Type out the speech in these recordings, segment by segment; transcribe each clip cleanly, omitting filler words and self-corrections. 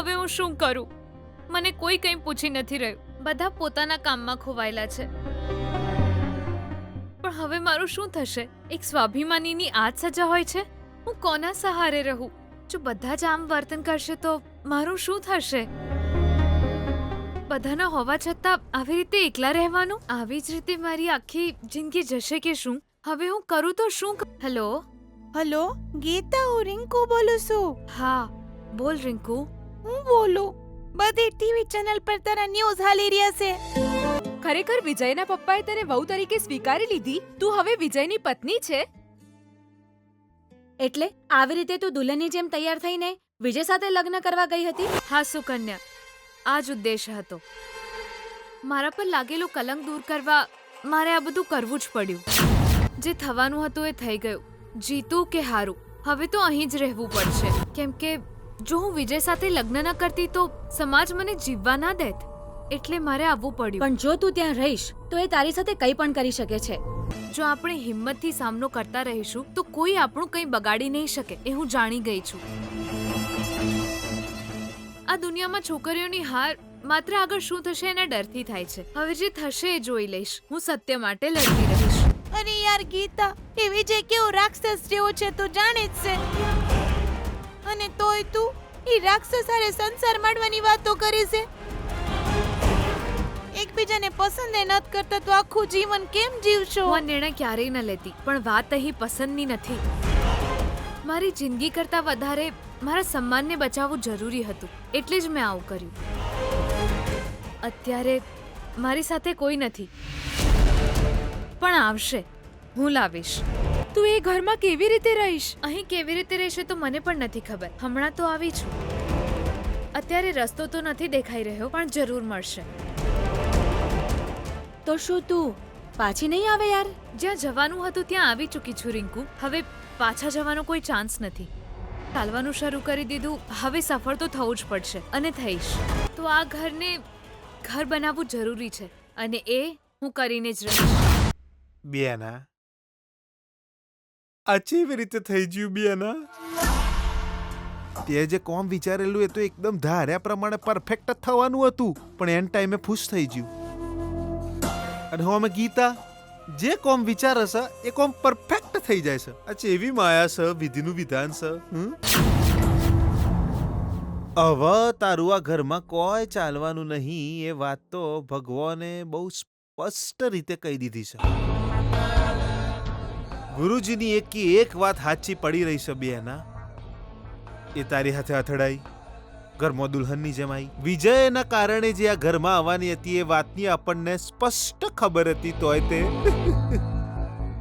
હવે હું શું કરું? મને કોઈ કંઈ પૂછી નથી રહ્યું. બધા પોતાના કામમાં ખોવાયેલા છે. પણ હવે મારું શું થશે? એક સ્વાભિમાનીની આ જ સજા હોય છે? હું કોના સહારે રહું? જો બધા જ આમ વર્તન કરશે તો મારું શું થશે? બધાના હોવા છતાં આવી રીતે એકલા રહેવાનું? આવી જ રીતે મારી આખી જિંદગી જશે કે શું? હવે હું કરું તો શું? હેલો હેલો ગીતા, હું રિંકુ બોલું છું. હા બોલ રિંકુ. હું બોલું, બધી ટીવી ચેનલ પર તારા ન્યૂઝ હાલી રહ્યા છે. ખરેખર વિજયના પપ્પાએ તને વહુ તરીકે સ્વીકારી લીધી? તું હવે વિજયની પત્ની છે? એટલે આવી રીતે તું દુલ્હનની જેમ તૈયાર થઈને વિજય સાથે લગ્ન કરવા ગઈ હતી? હા સુકન્યા, આ જ ઉદ્દેશ હતો. મારા પર લાગેલું કલંક દૂર કરવા મારે આ બધું કરવું જ પડ્યું. જે થવાનું હતું એ થઈ ગયું. જીતું કે હારું, હવે તો અહીં જ રહેવું પડશે. કેમ કે જો હું વિજય સાથે લગ્ન ન કરતી તો સમાજ મને જીવવા ના દેત. એટલે મારે આવવું પડ્યું. પણ જો તું ત્યાં રહીશ તો એ તારી સાથે કંઈ પણ કરી શકે છે. જો આપણે હિંમતથી સામનો કરતા રહીશું તો કોઈ આપણું કંઈ બગાડી નહીં શકે, એ હું જાણી ગઈ છું. આ દુનિયામાં છોકરીઓની હાર માત્ર આગળ શું થશે એના ડરથી થાય છે. હવે જે થશે એ જોઈ લઈશ. હું સત્ય માટે લડતી રહીશ. અરે યાર ગીતા, એ વિજય કેવો રાક્ષસ જેવો છે તું જાણે જ છે. અને તોય તું એ રાક્ષસ હારે સંસાર માંડવાની વાતો કરે છે. એકબીજાને પસંદ નત કરતા તો આખું જીવન કેમ જીવશો? હું આ નિર્ણય ક્યારેય ન લેતી, પણ વાત અહીં પસંદની નથી. મારી જિંદગી કરતા વધારે મારા સન્માનને બચાવવું જરૂરી હતું, એટલે જ મેં આવું કર્યું. અત્યારે મારી સાથે કોઈ નથી, પણ આવશે. હું લાવીશ. તું એ ઘરમાં કેવી રીતે રહીશ? અહીં કેવી રીતે રહેશે તો મને પણ નથી ખબર. હમણાં તો આવી છું. અત્યારે રસ્તો તો નથી દેખાઈ રહ્યો, પણ જરૂર મળશે. તો શું તું પાછી નહીં આવે યાર? જ્યાં જવાનું હતું ત્યાં આવી ચૂકી છું રિંકુ. હવે પાછા જવાનો કોઈ ચાન્સ નથી. ચાલવાનું શરૂ કરી દીધું, હવે સફળ તો થવું જ પડશે અને થઈશ. તો આ ઘરને ઘર બનાવવું જરૂરી છે અને એ હું કરીને જ રહીશ. બિયાના, આ કેવી રીતે થઈ ગયું બિયાના? તે જે કોમ વિચારેલું એ તો એકદમ ધાર્યા પ્રમાણે પરફેક્ટ થવાનું હતું, પણ એન ટાઈમે ફૂસ થઈ ગયું. અને હવે અમે ગીતા જે કોમ વિચારે છે એ કોમ પરફેક્ટ થઈ જાય છે. આ એવી માયા છે, વિધિનું વિધાન છે. હવે તારું આ ઘરમાં કોઈ ચાલવાનું નહીં એ વાત તો ભગવાને બહુ સ્પષ્ટ રીતે કહી દીધી છે. ગુરુજીની એક વાત સાચી પડી રહી છે બેના. એ તારી હાથે અથડાઈ, ઘરમાં દુલ્હનની જેમ આવી. વિજયના કારણે જે આ ઘરમાં આવવાની હતી એ વાતની આપણને સ્પષ્ટ ખબર હતી, તોય તે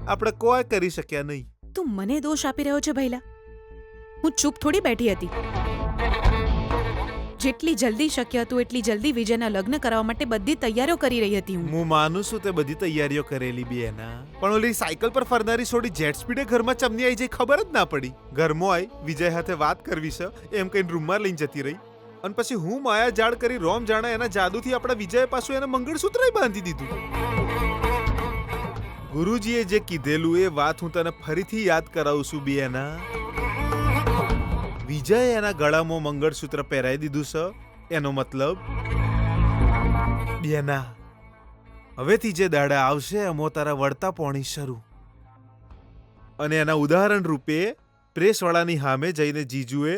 આપણે કોઈ કરી શક્યા નહીં. તું મને દોષ આપી રહ્યો છે ભૈલા? હું ચૂપ થોડી બેઠી હતી. જેટલી જલ્દી શક્ય હતું એટલી જલ્દી વિજયના લગ્ન કરાવવા માટે બધી તૈયારીઓ કરી રહી હતી હું. હું માનું છું તે બધી તૈયારીઓ કરેલી બેના, પણ ઓલી સાયકલ પર ફરનારી છોડી જેટ સ્પીડે ઘરમાં ચમની આવી જઈ ખબર જ ના પડી. ઘરમાં આવી વિજય સાથે વાત કરવી છે એમ કઈ રૂમમાં લઈને જતી રહી, અને પછી હું માયા જાળ કરી રોમ જાણે એના જાદુથી આપણા વિજય પાછું એને મંગળસૂત્ર બાંધી દીધું. ગુરુજીએ જે કીધેલું એ વાત હું તને ફરીથી યાદ કરાવું છું બેના. વિજય એના ગળામાં મંગળસૂત્ર પહેરાવી દીધું છે, એનો મતલબ બેના હવેથી જે દાડા આવશે એમાં તારા વળતા પોણી શરૂ. અને એના ઉદાહરણ રૂપે પ્રેસવાળાની સામે જઈને જીજુએ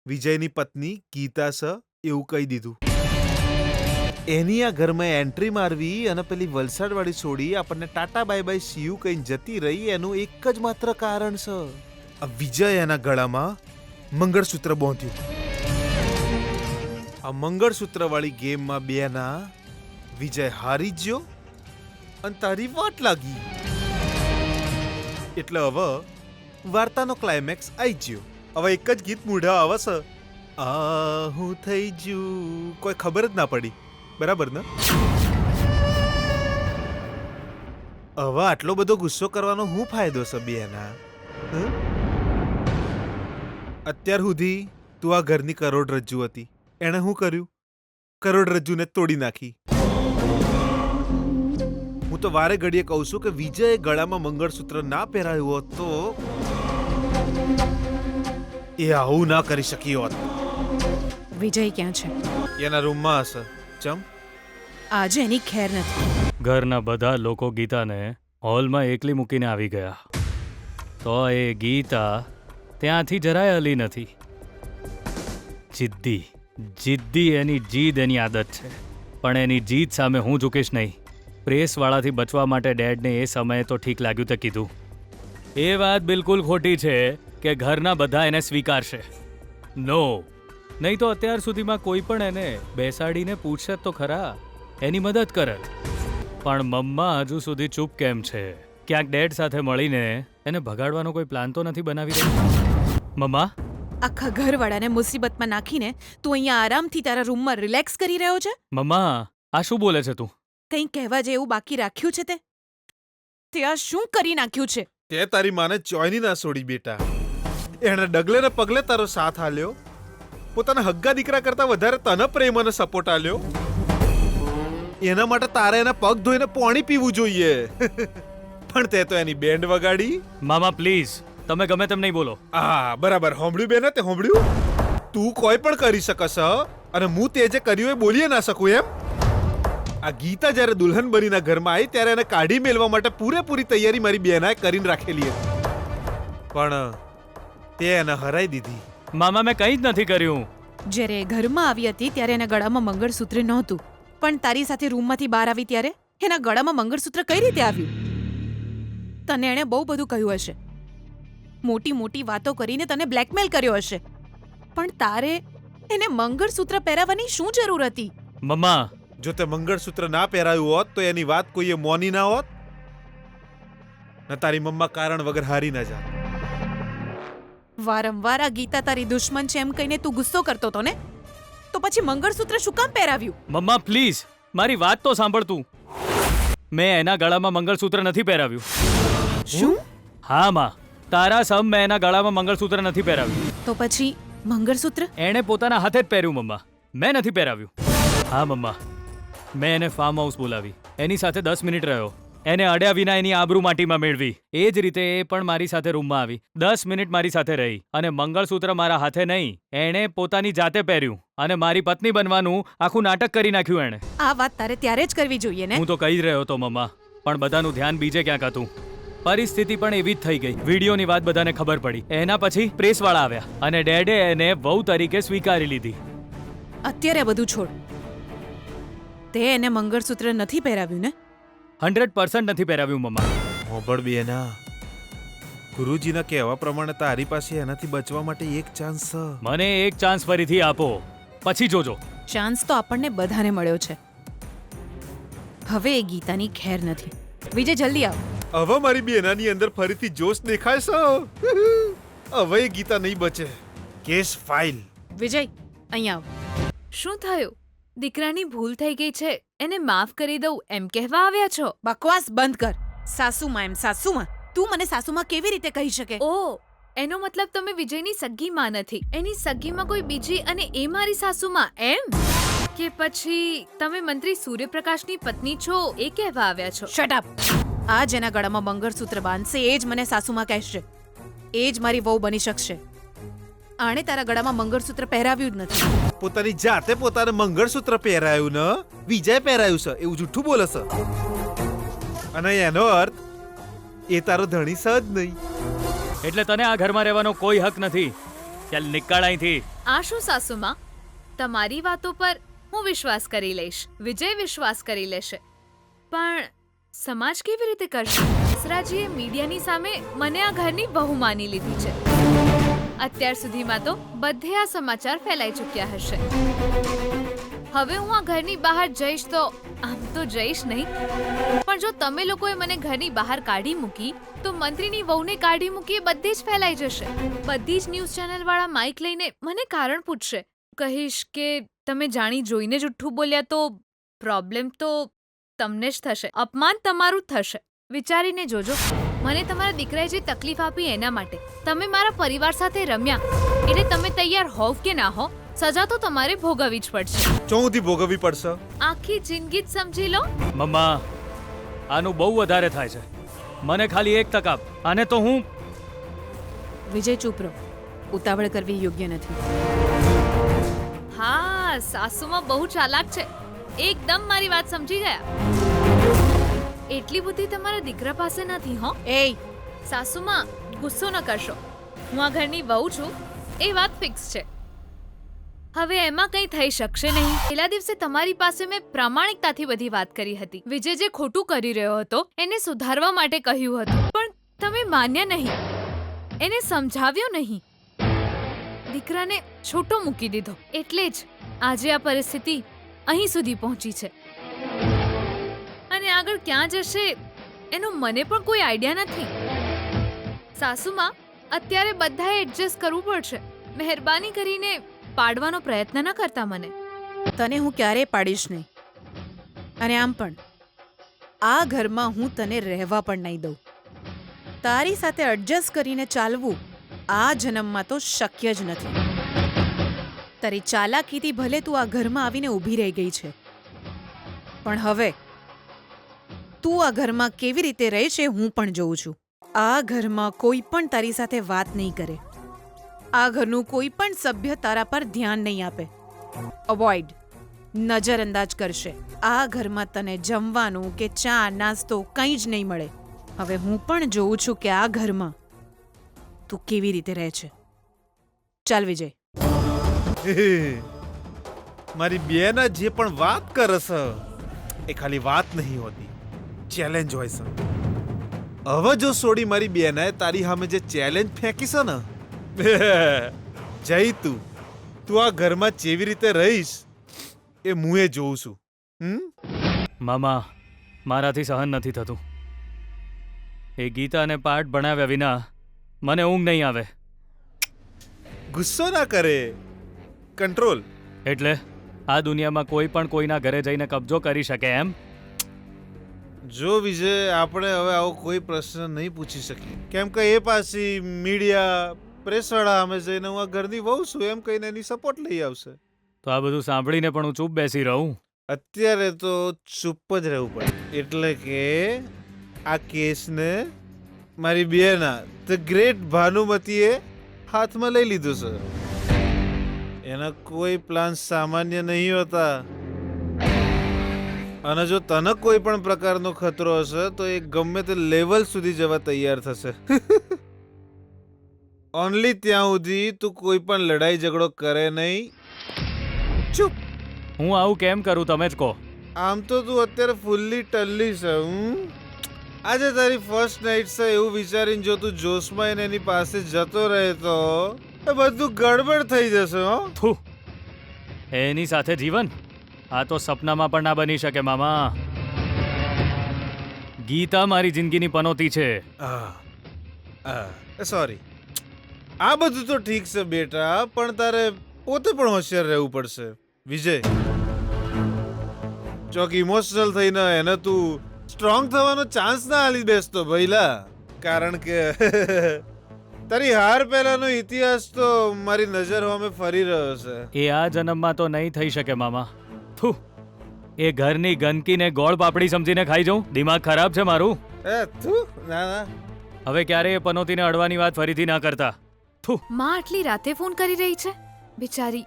વિજયની પત્ની ગીતા છે એવું કહી દીધું. એની આ ઘરમાં એન્ટ્રી મારવી અને પેલી વલસાડવાળી છોડી આપણને ટાટા બાય બાય સીયુ કહીને જતી રહી એનું એક જ માત્ર કારણ છે. આ વિજય એના ગળામાં મંગળસૂત્ર બાંધ્યું. આ મંગળસૂત્ર વાળી ગેમમાં બેના વિજય હારી ગયો અને તારી વાટ લાગી. એટલે હવે વાર્તાનો ક્લાઇમેક્સ આવી ગયો. હવે એક જ ગીત મૂઢા આવે છે, આ હું થઈ ગયું, કોઈ ખબર જ ના પડી. બરાબર ને? હવે આટલો બધો ગુસ્સો કરવાનો શું ફાયદો છે બેના? અત્યાર સુધી તું આ ઘરની કરોડરજ્જુ હતી, એણે શું કર્યું? કરોડરજ્જુને તોડી નાખી. હું તો વારે ઘડીએ કહું છું કે વિજયે ગળામાં મંગળસૂત્ર ના પહેરાયું હોત તો એ આવું ના કરી શકી હોત. વિજય ક્યાં છે? એના રૂમમાં હશે. ચમ આજે એની ખેર નથી. ઘરના બધા લોકો ગીતાને હોલમાં એકલી મૂકીને આવી ગયા, તો એ ગીતા ત્યાંથી જરાય હલી નથી. જિદ્દી એની જીદ એની આદત છે, પણ એની જીદ સામે હું ઝૂકીશ નહીં. પ્રેસવાળાથી બચવા માટે ડેડને એ સમયે તો ઠીક લાગ્યું તે કીધું. એ વાત બિલકુલ ખોટી છે કે ઘરના બધા એને સ્વીકારશે. નો, નહીં તો અત્યાર સુધીમાં કોઈ પણ એને બેસાડીને પૂછશે તો ખરા, એની મદદ કરે. પણ મમ્મા હજુ સુધી ચૂપ કેમ છે? ક્યાંક ડેડ સાથે મળીને એને ભગાડવાનો કોઈ પ્લાન તો નથી બનાવી રહી? મમ્મા, આખા ઘરવાળાને મુસીબતમાં નાખીને તું અહીંયા આરામથી તારા રૂમમાં રિલેક્સ કરી રહ્યો છે? મમ્મા, આ શું બોલે છે તું? કંઈ કહેવા જેવું બાકી રાખ્યું છે તે? તે આ શું કરી નાખ્યું છે? તે તારી માને ચોયની ના છોડી બેટા. એણે ડગલે ને પગલે તારો સાથ આલ્યો, પોતાના હગ્ગા દીકરા કરતા વધારે તને પ્રેમ અને સપોર્ટ આલ્યો. એના માટે તારે એના પગ ધોઈને પાણી પીવું જોઈએ. પણ તે તો એની બેન્ડ વગાડી. મામા પ્લીઝ, તમે ગમે તેમ નહીં બોલો. આ બરાબર હોંભળ્યું બેને, તે હોંભળ્યું? તું કોઈ પણ કરી શકસ અને હું તે જે કર્યું એ બોલીએ ના શકું એમ? આ ગીતા જ્યારે દુલ્હન બનીના ઘરમાં આવી ત્યારે એને કાઢી મેલવા માટે પૂરેપૂરી તૈયારી મારી બેનાએ કરીને રાખેલી હતી, પણ તે એને હરાઈ દીધી. મામા, મેં કંઈ જ નથી કર્યું. જ્યારે એ ઘરમાં આવી હતી ત્યારે એના ગળામાં મંગળસૂત્ર નહોતું, પણ તારી સાથે રૂમમાંથી બહાર આવી ત્યારે એના ગળામાં મંગળસૂત્ર કઈ રીતે આવ્યું? તને એણે બહુ બધું કહ્યું હશે, મોટી મોટી વાતો કરીને તને બ્લેકમેલ કર્યો હશે, પણ તારે એને મંગળસૂત્ર પહેરાવવાની શું જરૂર હતી? મમ્મા, જો તે મંગળસૂત્ર ના પહેરાયું હોત તો એની વાત કોઈએ મોની ના હોત ને તારી મમ્મા કારણ વગર હારી ના જાત. વારંવાર આ ગીતા તારી દુશ્મન છે એમ કહીને તું ગુસ્સો કરતો હતો ને, તો પછી મંગળસૂત્ર શું કામ પહેરાવ્યું? મમ્મા પ્લીઝ, મારી વાત તો સાંભળ તું. મેં એના ગળામાં મંગળસૂત્ર નથી પહેરાવ્યું. શું? હા માં, તારા સમ મેં એના ગળામાં મંગળસૂત્ર નથી પહેરાવ્યું. તો પછી મંગળસૂત્ર એણે પોતાના હાથે જ પહેર્યું મમ્મા, મેં નથી પહેરાવ્યું. હા મમ્મા, મેં એને ફાર્મ હાઉસ બોલાવી, એની સાથે 10 મિનિટ રહ્યો, એને અડ્યા વિના એની આબરૂ માટીમાં મેળવી. એ જ રીતે એ પણ મારી સાથે રૂમમાં આવી, 10 મિનિટ મારી સાથે રહી, અને મંગળસૂત્ર મારા હાથે નહીં, એણે પોતાની જાતે પહેર્યું અને મારી પત્ની બનવાનું આખું નાટક કરી નાખ્યું એણે. આ વાત તારે ત્યારે જ કરવી જોઈએ ને. હું તો કહી જ રહ્યો હતો મમ્મા, પણ બધાનું ધ્યાન બીજે ક્યાંક હતું. પરિસ્થિતિ પણ એવી જ થઈ ગઈ. વિડીયોની વાત બધાને ખબર પડી, એના પછી પ્રેસવાળા આવ્યા અને ડેડે એને વહુ તરીકે સ્વીકારી લીધી. અત્યારે બધું છોડ, તે એને મંગળસૂત્ર નથી પહેરાવ્યું ને? 100% નથી પહેરાવ્યું મમ્મા. હોંભળ બેના, ગુરુજીના કહેવા પ્રમાણે તારી પાસે એનાથી બચવા માટે એક ચાન્સ છે. મને એક ચાન્સ ફરીથી આપો, પછી જોજો. ચાન્સ તો આપણને બધાને મળ્યો છે. હવે એ ગીતાની ખેર નથી. વિજય જલ્દી આવ. હવે મારી બેનાની અંદર ફરીથી જોશ દેખાય છે. હવે એ ગીતા નહીં બચે. Case file. વિજય અહીંયા આવ. શું થયું? દીકરાની ભૂલ થઈ ગઈ છે, એને માફ કરી દઉં એમ કહેવા આવ્યા છો? બકવાસ બંધ કર. સાસુમાં એમ સાસુમાં? તું મને સાસુમાં કેવી રીતે કહી શકે? ઓ, એનો મતલબ તમે વિજયની સગી માં નથી, એની સગીમાં કોઈ બીજી અને એ મારી સાસુમાં એમ? કે પછી તમે મંત્રી સૂર્યપ્રકાશની પત્ની છો એ કહેવા આવ્યા છો? Shut up. આ જેના ગળામાં મંગળસૂત્ર બાંધશે એ જ મને સાસુમાં કહેશે, એ જ મારી વહુ બની શકશે. આણે તારા ગળામાં મંગળસૂત્ર પહેરાવ્યું જ નથી. પોતાની જાતે પોતાને મંગળસૂત્ર પહેરાયું ને વિજય પહેરાયું છે એવું જૂઠું બોલે છે, અને એનો અર્થ એ તારો ધણી છે જ નહીં. એટલે તને આ ઘરમાં રહેવાનો કોઈ હક નથી. ચાલ નીકળ અહીંથી. આ શું સાસુમાં, તમારી વાતો પર હું વિશ્વાસ કરી લઈશ, વિજય વિશ્વાસ કરી લેશે, પણ સમાજ કેવી રીતે કરશે? સસરાજીએ મીડિયાની સામે મને આ ઘરની બહુ માની લીધી છે. અત્યાર સુધીમાં તો બધે આ સમાચાર ફેલાઈ ચૂક્યા હશે. હવે હું આ ઘરની બહાર જઈશ તો આમ તો જઈશ નહીં, પણ જો તમે લોકોએ મને ઘરની બહાર કાઢી મૂકી તો મંત્રીની વહુને કાઢી મૂકી એ બધી જ ફેલાઈ જશે. બધી જ ન્યૂઝ ચેનલ વાળા માઇક લઈને મને કારણ પૂછશે. કહીશ કે તમે જાણી જોઈને જુઠ્ઠું બોલ્યા તો પ્રોબ્લેમ તો તમને જ થશે, અપમાન તમારું જ થશે. વિચારીને જોજો. મને તમારા દીકરાએ જે તકલીફ આપી એના માટે તમે મારા પરિવાર સાથે રમ્યા, એટલે તમે તૈયાર હોવ કે ના હો, સજા તો તમારે ભોગવવી જ પડશે. ચોથી ભોગવવી પડશે. આખી જિંદગી જ સમજી લો. મમ્મા, આનું બહુ વધારે થાય છે. મને ખાલી એક તક આપ, આને તો હું... વિજય ચૂપ રહો. ઉતાવળ કરવી યોગ્ય નથી. હા, સાસુમાં બહુ ચાલાક છે, એકદમ મારી વાત સમજી ગયા. એટલી બુદ્ધિ તમારા દીકરા પાસે નથી હો. એય સાસુમાં ગુસ્સો ન કરશો, હું આ ઘરની વહુ છું એ વાત ફિક્સ છે. હવે એમાં કંઈ થઈ શકશે નહીં. પહેલા દિવસે તમારી પાસે મેં પ્રામાણિકતાથી બધી વાત કરી હતી. વિજય જે ખોટું કરી રહ્યો હતો એને સુધારવા માટે કહ્યું હતું, પણ તમે માન્યા નહીં, એને સમજાવ્યો નહીં, દીકરાને છોટો મૂકી દીધો. એટલે જ આજે આ પરિસ્થિતિ અહીં સુધી પહોંચી છે. અને આગળ ક્યાં જશે એનો મને પણ કોઈ આઈડિયા નથી. સાસુમાં અત્યારે બધાએ એડજસ્ટ કરવું પડશે. મહેરબાની કરીને પાડવાનો પ્રયત્ન ન કરતા મને. તને હું ક્યારેય પાડીશ નહીં, અને આમ પણ આ ઘરમાં હું તને રહેવા પણ નહીં દઉં. તારી સાથે એડજસ્ટ કરીને ચાલવું આ જન્મમાં તો શક્ય જ નથી. તારી ચાલાકીથી ભલે તું આ ઘરમાં આવીને ઊભી રહી ગઈ છે, પણ હવે તું આ ઘરમાં કેવી રીતે રહે છે હું પણ જોઉં છું. આ ઘરમાં કોઈ પણ તારી સાથે વાત નહીં કરે. આ ઘરનું કોઈ પણ સભ્ય તારા પર ધ્યાન નહીં આપે. અવોઇડ, નજરઅંદાજ કરશે. આ ઘરમાં તને જમવાનું કે ચા નાસ્તો કંઈ જ નહીં મળે. હવે હું પણ જોઉં છું કે આ ઘરમાં તું કેવી રીતે રહે છે. ચાલ વિજય. મારી બેન જે પણ વાત કરે છે એ ખાલી વાત નહીં હોતી, ચેલેન્જ હોય છે. હવે જો સોડી મારી બેને તારી સામે જે ચેલેન્જ ફેંકી છે ને, જઈ તું આ ઘરમાં કેવી રીતે રહીશ એ હું એ જોઉં છું. મામા, મારાથી સહન નથી થતું. એ ગીતાને પાઠ ભણાવ્યા વિના મને ઊંઘ નહીં આવે. ગુસ્સો ના કરે, કંટ્રોલ. એટલે આ દુનિયામાં કોઈ પણ કોઈના ઘરે જઈને કબજો કરી શકે એમ? જો વિજય, આપણે હવે આવો કોઈ પ્રશ્ન નહીં પૂછી શકીએ, કેમ કે એ પાછી મીડિયા પ્રેસવાળા અમે જઈને હું આ ઘરની વહુ છું એમ કહીને એની સપોર્ટ લઈ આવશે. તો આ બધું સાંભળીને પણ હું ચૂપ બેસી રહું? અત્યારે તો ચૂપ જ રહેવું પડે. એટલે કે આ કેસને મારી બેના ધ ગ્રેટ ભાનુમતીએ હાથમાં લઈ લીધો છે. એના કોઈ પ્લાન સામાન્ય નહીં હોતા, અને જો તને કોઈ પણ પ્રકારનો ખતરો હશે તો એ ગમે તે લેવલ સુધી જવા તૈયાર થશે. ઓનલી ત્યાં સુધી તું કોઈ પણ લડાઈ ઝઘડો કરે નહીં. ચૂપ. હું આવું કેમ કરું તમે જ કહો. આમ તો તું અત્યારે ફૂલ્લી ટલ્લી છે. આજે તારી ફર્સ્ટ નાઇટ છે એવું વિચારીને જો તું જોશમાં એને એની પાસે જતો રહે તો એ બધું ગડબડ થઈ જશે. હો, થુ, એની સાથે જીવન આ તો સપનામાં પણ ના બની શકે મામા. ગીતા મારી જિંદગીની પનોતી છે. સોરી. આ બધું તો ઠીક છે બેટા, પણ તારે પોતે પણ હોશિયાર રહેવું પડશે વિજય. ચોક ઇમોશનલ થઈને એને તું સ્ટ્રોંગ થવાનો ચાન્સ ના આલી બેસતો ભઈલા, કારણ કે તારી હાર પહેલાનો ઇતિહાસ તો મારી નજર સામે ફરી રહ્યો છે. એ આ જન્મમાં તો નહીં થઈ શકે મામા. થુ, એ ઘરની ગંદકીને ગોળ પાપડી સમજીને ખાઈ જાઉં? દિમાગ ખરાબ છે મારું. ના ના, હવે ક્યારે એ પનોતીને અડવાની વાત ફરીથી ના કરતા. થુ. માં આટલી રાતે ફોન કરી રહી છે. બિચારી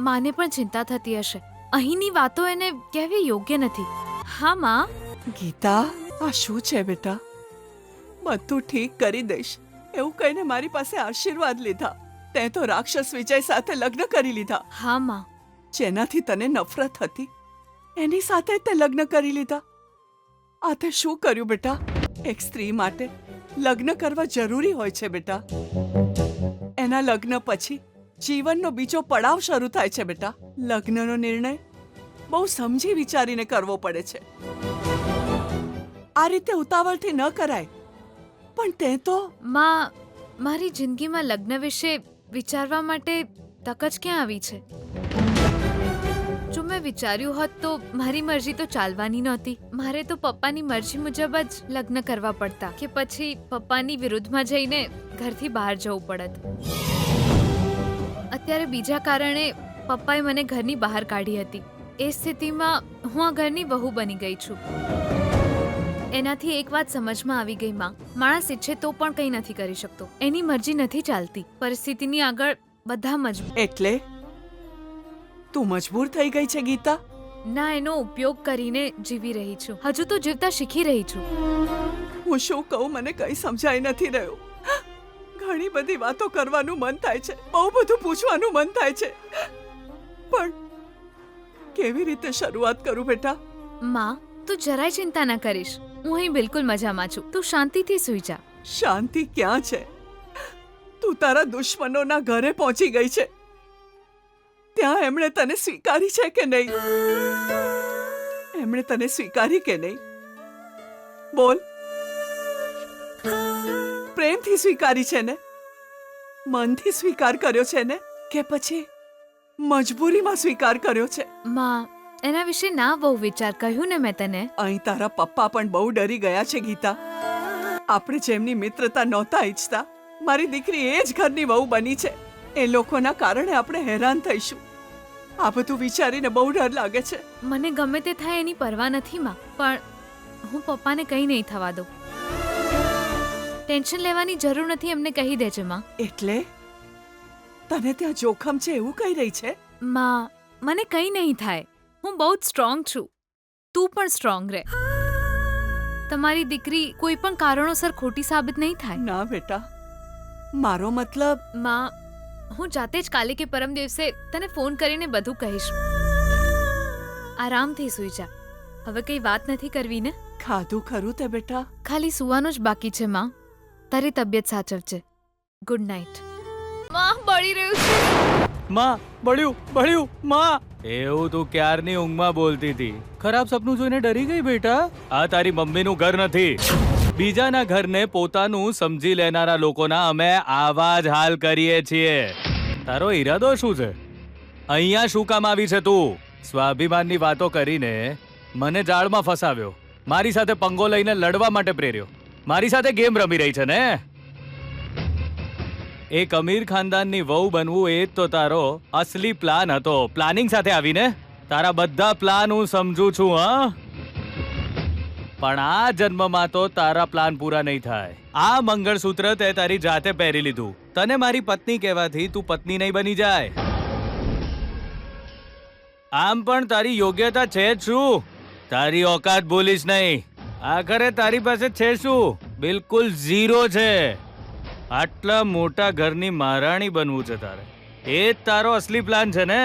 માને પણ ચિંતા થતી હશે. અહીંની વાતો એને કહેવી યોગ્ય નથી. હા માં. ગીતા, આ શું છે બેટા? બધું ઠીક કરી દઈશ એવું કહીને મારી પાસે આશીર્વાદ લીધા. તે તો રાક્ષસ વિજય સાથે લગ્ન કરી લીધા. હા માં. જેનાથી તને નફરત હતી એની સાથે તે લગ્ન કરી લીધા. આ તે શું કર્યું બેટા? એક સ્ત્રી માટે લગ્ન કરવા જરૂરી હોય છે બેટા. એના લગ્ન પછી જીવનનો બીજો પડાવ શરૂ થાય છે બેટા. લગ્નનો નિર્ણય બહુ સમજી વિચારીને કરવો પડે છે. આ રીતે ઉતાવળથી ન કરાય. પણ તે તો માં, મારી જિંદગીમાં લગ્ન વિશે વિચારવા માટે તક જ ક્યાં આવી છે? જો મેં વિચાર્યું હોત તો મારી મરજી તો ચાલવાની નહોતી. મારે તો પપ્પાની મરજી મુજબ જ લગ્ન કરવા પડતા, કે પછી પપ્પાની વિરુદ્ધમાં જઈને ઘરથી બહાર જવું પડત. અત્યારે બીજા કારણે પપ્પાએ મને ઘરની બહાર કાઢી હતી. એ સ્થિતિમાં હું આ ઘરની વહુ બની ગઈ છું. એનાથી એક વાત સમજમાં આવી ગઈ માં, માણસ ઈચ્છે તો પણ કંઈ નથી કરી શકતો. એની મરજી નથી ચાલતી. પરિસ્થિતિની આગળ બધા મજબૂર. એટલે તું મજબૂર થઈ ગઈ છે ગીતા? ના, એનો ઉપયોગ કરીને જીવી રહી છું. હજુ તો જીવતા શીખી રહી છું. હું શું કહું મને કઈ સમજાઈ નથી રહ્યું. ઘણી બધી વાતો કરવાનું મન થાય છે, બહુ બધું પૂછવાનું મન થાય છે, પણ કેવી રીતે શરૂઆત કરું બેટા? માં, તું જરાય ચિંતા ના કરીશ. હું અહીં બિલકુલ મજામાં છું. તું શાંતિથી સૂઈ જા. શાંતિ ક્યાં છે? તું તારા દુશ્મનોના ઘરે પહોંચી ગઈ છે. ત્યાં એમણે તને સ્વીકારી છે કે નહીં? એમણે તને સ્વીકારી કે નહીં? બોલ. પ્રેમથી સ્વીકારી છે ને? મનથી સ્વીકાર કર્યો છે ને? કે પછી મજબૂરીમાં સ્વીકાર કર્યો છે? માં, એના વિશે ના બહુ વિચાર. કહ્યું ને મેં તને. અહીં તારા પપ્પા પણ બહુ ડરી ગયા છે ગીતા. આપણે જેમની મિત્રતા નહોતા ઈચ્છતા, મારી દીકરી એ જ ઘરની વહુ બની છે. એ લોકોના કારણે આપણે હેરાન થઈશું. આ બધું વિચારીને બહુ ડર લાગે છે. મને ગમે તે થાય એની પરવા નથી માં, પણ હું પપ્પાને કંઈ નહીં થવા દઉં. ટેન્શન લેવાની જરૂર નથી, એમને કહી દેજે માં. એટલે તને ત્યાં જોખમ છે એવું કહી રહી છે? માં, મને કંઈ નહીં થાય. હું બહુ જ સ્ટ્રોંગ છું. તું પણ સ્ટ્રોંગ રહે. તમારી દીકરી કોઈ પણ કારણોસર ખોટી સાબિત નહીં થાય. ના બેટા, મારો મતલબ માં, હું જાતે જ કાલે કે પરમ દિવસે તને ફોન કરીને બધું કહીશ. આરામથી સૂઈ જા. હવે કઈ વાત નથી કરવી ને? ખાધું ખરું તે બેટા? ખાલી સુવાનું જ બાકી છે માં. તારી તબિયત સાચવજે. Good night. માં, બળી રહ્યું છે. માં, બળ્યું માં. એવું તું ક્યારની ઊંઘમાં બોલતી હતી. ખરાબ સપનું જોઈને ડરી ગઈ બેટા. આ તારી મમ્મીનું ઘર નથી. બીજાના ઘરને પોતાનું સમજી લેનારા લોકોના અમે આવા જ હાલ કરીએ છીએ. તારો ઈરાદો શું છે? અહીંયા શું કામ આવી છે તું? સ્વાભિમાનની વાતો કરીને મને જાળમાં ફસાવ્યો. મારી સાથે પંગો લઈને લડવા માટે પ્રેર્યો. મારી સાથે ગેમ રમી રહી છે ને? એક અમીર ખાનદાનની વહુ બનવું એ જ તો તારો અસલી પ્લાન હતો. પ્લાનિંગ સાથે આવીને તારા બધા પ્લાન હું સમજુ છું. હા, પણ આ જન્મમાં તો તારા પ્લાન પૂરા નહીં થાય. આ મંગળસૂત્ર તે તારી જાતે પહેરી લીધું. તને મારી પત્ની કહેવાથી તું પત્ની નહીં બની જાય. આમ પણ તારી યોગ્યતા છે જ શું? તારી ઓકાત ભૂલીશ નહીં. આખરે તારી પાસે છે શું? બિલકુલ ઝીરો છે. આટલા મોટા ઘરની મહારાણી બનવું છે તારે. એ જ તારો અસલી પ્લાન છે ને?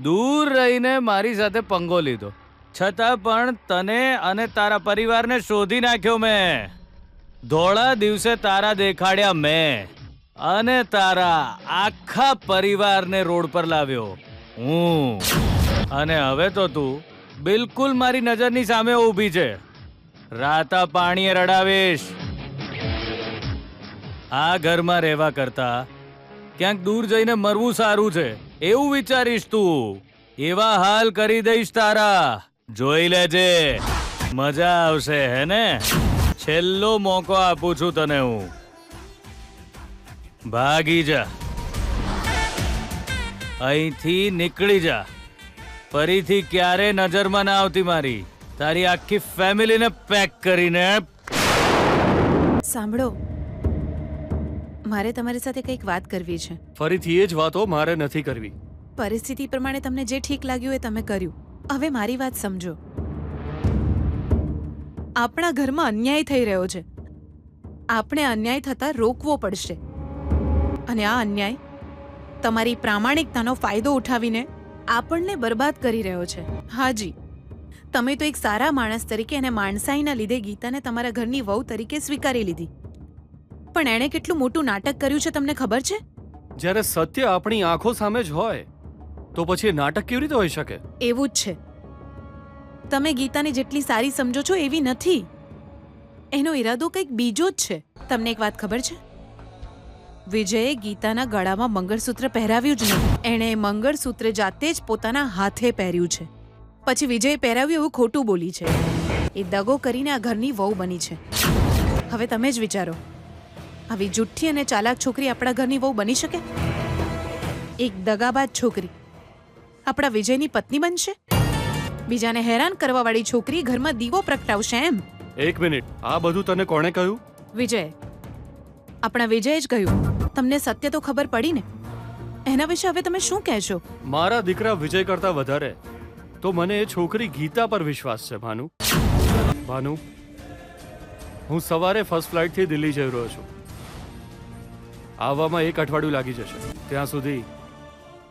દૂર રહીને મારી સાથે પંગો લીધો, છતાં પણ તને અને તારા પરિવારને શોધી નાખ્યો મેં. ધોળા દિવસે તારા દેખાડ્યા મેં અને તારા આખા પરિવારને રોડ પર લાવ્યો હું. અને હવે તો તું બિલકુલ મારી નજરની સામે ઊભી છે. રાતા પાણીએ રડાવીશ. આ ઘરમાં રહેવા કરતા ક્યાંક દૂર જઈને મરવું સારું છે એવું વિચારીશ તું. એવા હાલ કરી દઈશ તારા. જોઈ લેજે, મજા આવશે. હે ને? છેલ્લો મોકો આપું છું તને હું. ભાગી જા, અહીંથી નીકળી જા. ફરીથી ક્યારે નજરમાં ના આવતી મારી. તારી આખી ફેમિલીને પેક કરીને. સાંભળો, મારે તમારી સાથે કંઈક વાત કરવી છે. ફરીથી એ જ વાતો મારે નથી કરવી. પરિસ્થિતિ પ્રમાણે તમને જે ઠીક લાગ્યું એ તમે કર્યું. હવે મારી વાત સમજો. આપણા ઘરમાં અન્યાય થઈ રહ્યો છે. આપણે અન્યાય થતા રોકવો પડશે. અને આ અન્યાય તમારી પ્રામાણિકતાનો ફાયદો ઉઠાવીને આપણને બરબાદ કરી રહ્યો છે. હાજી, તમે તો એક સારા માણસ તરીકે અને માણસાઈના લીધે ગીતાને તમારા ઘરની વહુ તરીકે સ્વીકારી લીધી. પણ એણે કેટલું મોટું નાટક કર્યું છે તમને ખબર છે? જ્યારે સત્ય આપણી આંખો સામે જ હોય તો પછી એ નાટક કેવી રીતે હોઈ શકે? એવું જ છે. તમે ગીતાને જેટલી સારી સમજો છો એવી નથી. એનો ઈરાદો કંઈક બીજો જ છે. તમને એક વાત ખબર છે? વિજયે ગીતાના ગળામાં મંગળસૂત્ર પહેરાવ્યું જ નથી. એણે મંગળસૂત્ર જાતે જ પોતાના હાથે પહેર્યું છે. પછી વિજયે પહેરાવ્યું એવું ખોટું બોલી છે. એ દગો કરીને આ ઘરની વહુ બની છે. હવે તમે જ વિચારો, આવી જુઠ્ઠી અને ચાલાક છોકરી આપણા ઘરની વહુ બની શકે? એક દગાબાજ છોકરી આપણા વિજયની પત્ની બનશે? બીજાને હેરાન કરવા વાળી છોકરી ઘરમાં દીવો પ્રગટાવશે એમ? એક મિનિટ, આ બધું તને કોણે કહ્યું? વિજય, આપણા વિજયે જ કહ્યું. તમને સત્ય તો ખબર પડી ને? એના વિશે હવે તમે શું કહેશો? મારા દીકરા વિજય કરતા વધારે તો મને એ છોકરી ગીતા પર વિશ્વાસ છે. ભાનુ, હું સવારે ફર્સ્ટ ફ્લાઇટથી દિલ્હી જઈ રહ્યો છું. આવવામાં 1 અઠવાડિયું લાગી જશે. ત્યાં સુધી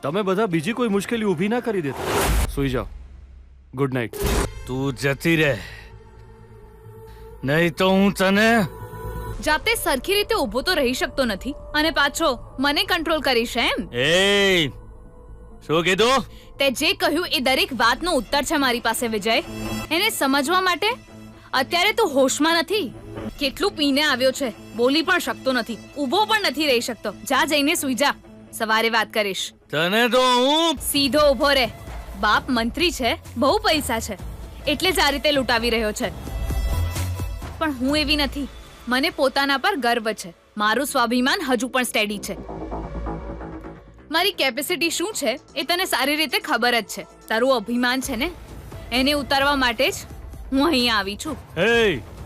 તમે બધા બીજી કોઈ મુશ્કેલી ઊભી ના કરી દેતા. સૂઈ જાઓ. Good night. તું જતી રહે, નહીં તો હું તને. જાતે સરખી રીતે ઊભો તો રહી શકતો નથી અને પાછો મને કંટ્રોલ કરીશ એમ? એ શું કીધું? તે જે કહ્યું એ દરેક વાતનો ઉત્તર છે મારી પાસે વિજય. એને સમજવા માટે અત્યારે તું હોશમાં નથી. કેટલું પીને આવ્યો છે, બોલી પણ શકતો નથી, ઊભો પણ નથી રહી શકતો. જા જઈને સૂઈ જા, સવારે વાત કરીશ. તને તો હું. સીધો ઊભો રહે. બાપ મંત્રી છે, બહુ પૈસા છે, એટલે જ આ રીતે લૂંટાવી રહ્યો છે. પણ હું એવી નથી. મને પોતાના પર ગર્વ છે. મારું સ્વાભિમાન હજુ પણ સ્ટેડી છે. મારી કેપેસિટી શું છે એ તને સારી રીતે ખબર જ છે. તારું અભિમાન છે ને, એને ઉતારવા માટે જ હું અહીંયા આવી છું. એ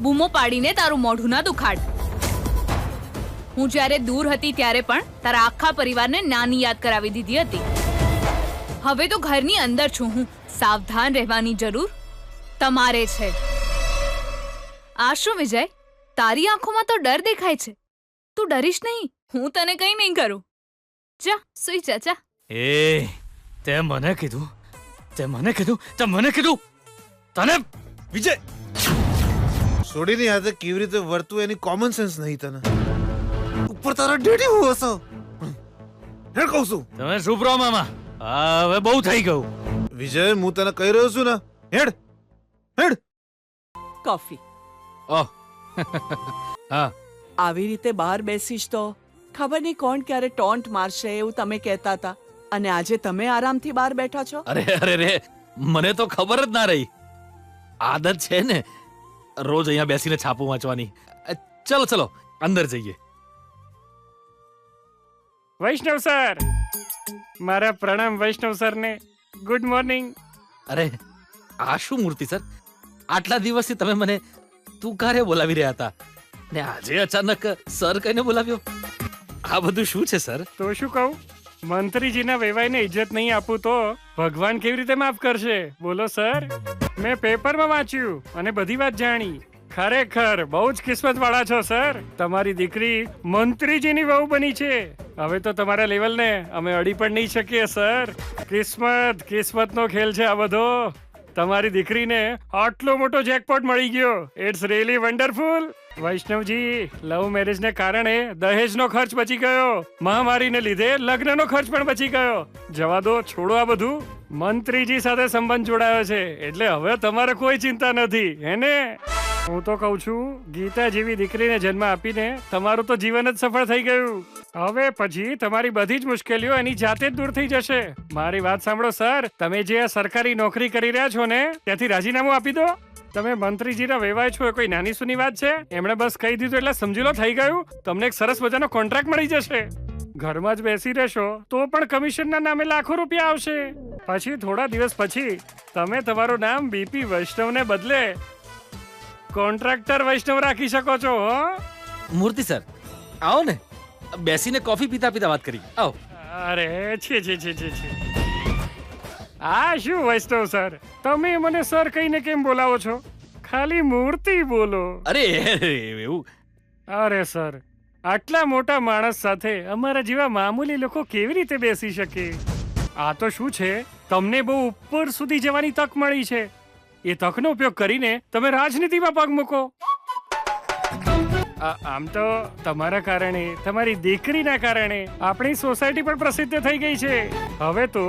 બૂમો પાડીને તારું મોઢું ના દુખાડ. હું જ્યારે દૂર હતી ત્યારે પણ તારા આખા પરિવારને નાની યાદ કરાવી દીધી હતી. હવે તો ઘરની અંદર છું હું. સાવધાન રહેવાની જરૂર તમારે છે. આ શું વિજય, તારી આંખોમાં તો ડર દેખાય છે. તું ડરીશ નહીં, હું તને કંઈ નહીં કરું. જા સુઈ જા. જા. એ તે મને કીધું, તને વિજય, છોડીની હાથે કેવી રીતે વર્તું એની કોમન સેન્સ નહીં તને. ઉપર તારા ડેડી હું હસો. હે કહું છું. તમે ચૂપ રહો મામા. હવે બહુ થઈ ગયું. વિજય, હું તને કહી રહ્યો છું ને, હેડ હેડ. કોફી. ઓહ હા. આવી રીતે બહાર બેસીશ તો ખબર નહીં કોણ ક્યારે ટોન્ટ મારશે એવું તમે કહેતા હતા, અને આજે તમે આરામથી બહાર બેઠા છો. અરે મને તો ખબર જ ના રહી. આદત છે ને રોજ અહીંયા બેસીને છાપું વાંચવાની. ચલો અંદર જઈએ. વૈષ્ણવ સર, મારા પ્રણામ. વૈષ્ણવ સરને ગુડ મોર્નિંગ. અરે આ શું મૂર્તિ સર, આટલા દિવસથી તમે મને તું કારે બોલાવી રહ્યા હતા ને આજે અચાનક સર કહીને બોલાવ્યો. આ બધું શું છે સર? તો શું કહું, મંત્રીજીના વેવાઈને ઇજ્જત નહીં આપું તો ભગવાન કેવી રીતે માફ કરશે? બોલો સર. મેં પેપરમાં વાંચ્યું અને બધી વાત જાણી. ખરેખર બહુ જ કિસ્મત વાળા છો સર. તમારી દીકરી મંત્રીજીની વહુ બની છે. હવે તો તમારા લેવલને અમે અડી પણ નહીં શકીએ સર. કિસ્મતનો ખેલ છે આ બધો. તમારી દીકરીને આટલો મોટો જેકપોટ મળી ગયો. It's really wonderful. Vaishnavji, love મેરેજને કારણે દહેજનો ખર્ચ બચી ગયો. મહામારીને લીધે લગ્નનો ખર્ચ પણ બચી ગયો. જવા દો, છોડો આ બધું. મંત્રીજી સાથે સંબંધ જોડાયો છે એટલે હવે તમારે કોઈ ચિંતા નથી, હે ને? હું તો કહું છું, ગીતા જેવી દીકરીને જન્મ આપીને તમારું તો જીવન જ સફળ થઈ ગયું. હવે પછી તમારી બધી જ મુશ્કેલીઓ એની જાતે જ દૂર થઈ જશે. મારી વાત સાંભળો સર, તમે જે આ સરકારી નોકરી કરી રહ્યા છો ને ત્યાંથી રાજીનામું આપી દો. તમે મંત્રીજીના વેવાય છો એ કોઈ નાની સૂની વાત છે? એમણે બસ કહી દીધું એટલે સમજી લો થઈ ગયું. તમને એક સરસ મજાનો કોન્ટ્રાક્ટ મળી જશે. ઘરમાં જ બેસી રહેશો તો પણ કમિશનના નામે લાખો રૂપિયા આવશે. પછી થોડા દિવસ પછી તમે તમારું નામ બીપી વૈષ્ણવને બદલે કોન્ટ્રાક્ટર વૈષ્ણવ રાખી શકો છો. મૂર્તિ સર આવો ને, બેસીને કોફી પીતા વાત કરી. આવો. અરે છે. આ શું વૈષ્ણવ સર, તમે મને સર કહીને કેમ બોલાવો છો? ખાલી મૂર્તિ બોલો. અરે એવું. અરે સર, આટલા મોટા માણસ સાથે અમારા જેવા મામૂલી લોકો કેવી રીતે બેસી શકે? આ તો શું છે, તમને બહુ ઉપર સુધી જવાની તક મળી છે. એ તકનો ઉપયોગ કરીને તમે રાજનીતિમાં પગ મૂકો. આમ તો તમારા કારણે, તમારી દીકરીના કારણે આપણી સોસાયટી પણ પ્રસિદ્ધ થઈ ગઈ છે. હવે તો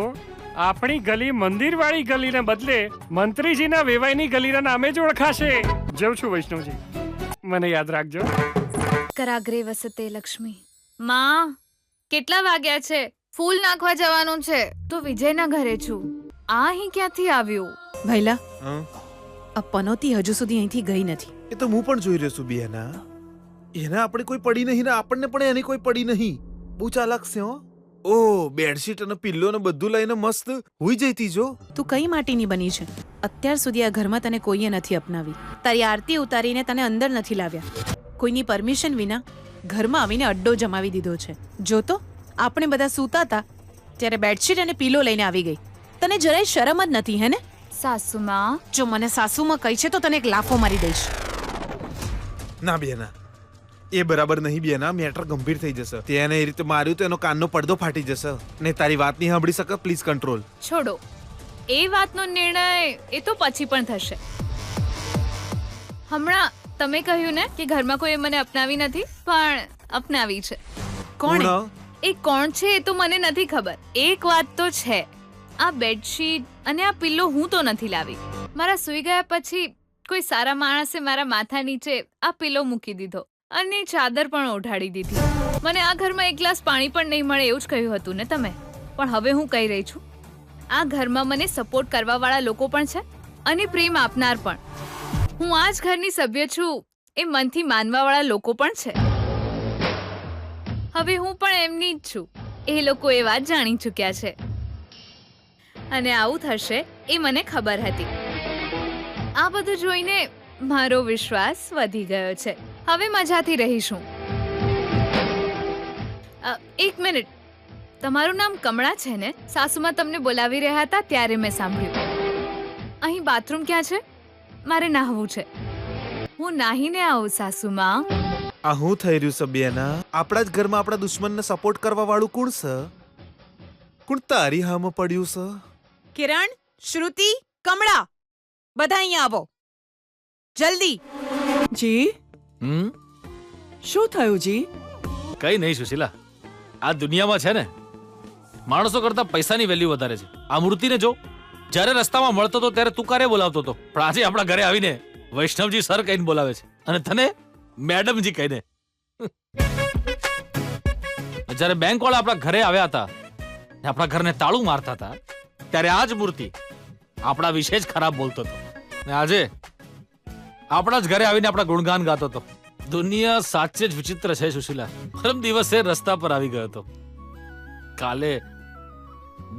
આપણી ગલી મંદિરવાળી ગલીને બદલે મંત્રીજીના વેવાઈની ગલીના નામે જ ઓળખાશે. જઉં છું વૈષ્ણવજી, મને યાદ રાખજો. કરાગ્રે વસતે લક્ષ્મી. માં, કેટલા વાગ્યા છે? ફૂલ નાખવા જવાનું છે. તો વિજયના ઘરે છું. આ અહીં ક્યાંથી આવ્યું? ભૈલા, હં? આ પનોતી હજુ સુધી અહીંથી ગઈ નથી. એ તો હું પણ જોઈ રહ્યો છું બિયાના. એને આપણે કોઈ પડી નહીં ને આપણને પણ એની કોઈ પડી નહીં. બહુ ચાલાક છે હો. ઓ બેડશીટ અને પિલ્લો ને બધું લઈને મસ્ત હુઈ જઈતી જો. તું કઈ માટીની બની છે? અત્યાર સુધી આ ઘરમાં તને કોઈએ નથી અપનાવી. તારી આરતી ઉતારીને તને અંદર નથી લાવ્યા. કોઈની પરમિશન વિના ઘરમાં આવીને અડ્ડો જમાવી દીધો છે. જો તો આપણે બધા સૂતા હતા ત્યારે બેડશીટ અને પીલો લઈને આવી ગઈ. તને જરાય શરમ જ નથી હે ને? સાસુમાં જો મને સાસુમાં કહી છે તો તને એક લાફો મારી દઈશ. ના બેના, એ બરાબર નહીં બેના. મેટર ગંભીર થઈ જશે. તેને એ રીતે માર્યું તો એનો કાનનો પડદો ફાટી જશે ને તારી વાત નહીં સાંભળી શકે. Please control. છોડો, એ વાતનો નિર્ણય એ તો પછી પણ થશે. હમણાં તમે કહ્યું ને કે ઘરમાં કોઈ મને અપનાવી નથી, પણ અપનાવી છે. કોણે? એ કોણ છે એ તો મને નથી ખબર. એક વાત તો છે, આ બેડશીટ અને આ પિલ્લો હું તો નથી લાવી. મારા સૂઈ ગયા પછી કોઈ સારા માણસે મારા માથા નીચે આ પિલ્લો મૂકી દીધો અને ચાદર પણ ઓઢાડી દીધી. મને આ ઘરમાં એક ગ્લાસ પાણી પણ નહીં મળે એવું જ કહ્યું હતું ને તમે. પણ હવે હું કહી રહી છું, આ ઘરમાં મને સપોર્ટ કરવા વાળા લોકો પણ છે અને પ્રેમ આપનાર પણ. હું આ જ ઘરની સભ્ય છું એ મનથી માનવા વાળા લોકો પણ છે. હવે હું પણ એમની જ છું. એ લોકો એ વાત જાણી ચૂક્યા છે અને આવું થશે એ મને ખબર હતી. આ બધું જોઈને મારો વિશ્વાસ વધી ગયો છે. હવે મજાથી રહીશું. એક મિનિટ, તમારું નામ કમળા છે ને? સાસુમાં તમને બોલાવી રહ્યા હતા ત્યારે મેં સાંભળ્યું. અહીં બાથરૂમ ક્યાં છે? મારે નાહવું છે. હું નાહીને આવું સાસુમાં. આ હું થઈ રહ્યું છે બેના? આપણા જ ઘરમાં આપણા દુશ્મનને સપોર્ટ કરવા વાળું કોણ છે? કોણ તારી હામાં પડ્યું છે? કિરણ, શ્રુતિ, કમળા, બધા અહીંયા આવો જલ્દી. જી, હમ શું થયું જી? કઈ નહીં સુશીલા, આ દુનિયામાં છે ને માણસો કરતા પૈસાની વેલ્યુ વધારે છે. આ મૂર્તિને જો, જ્યારે રસ્તામાં મળતો હતો ત્યારે તુકારે બોલાવતો હતો, પણ આજે આપણા ઘરે આવીને વૈષ્ણવજી સર કહીને બોલાવે છે અને તને મેડમજી કહીને. જ્યારે બેંક વાળા આપણા ઘરે આવ્યા હતા ને આપણા ઘરને તાળું મારતા હતા ત્યારે આ જ મૂર્તિ આપણા વિશે જ ખરાબ બોલતો હતો ને આજે આપણા જ ઘરે આવીને આપણા ગુણગાન ગાતો હતો. દુનિયા સાચે જ વિચિત્ર છે સુશીલા. પરમ દિવસે રસ્તા પર આવી ગયો હતો, કાલે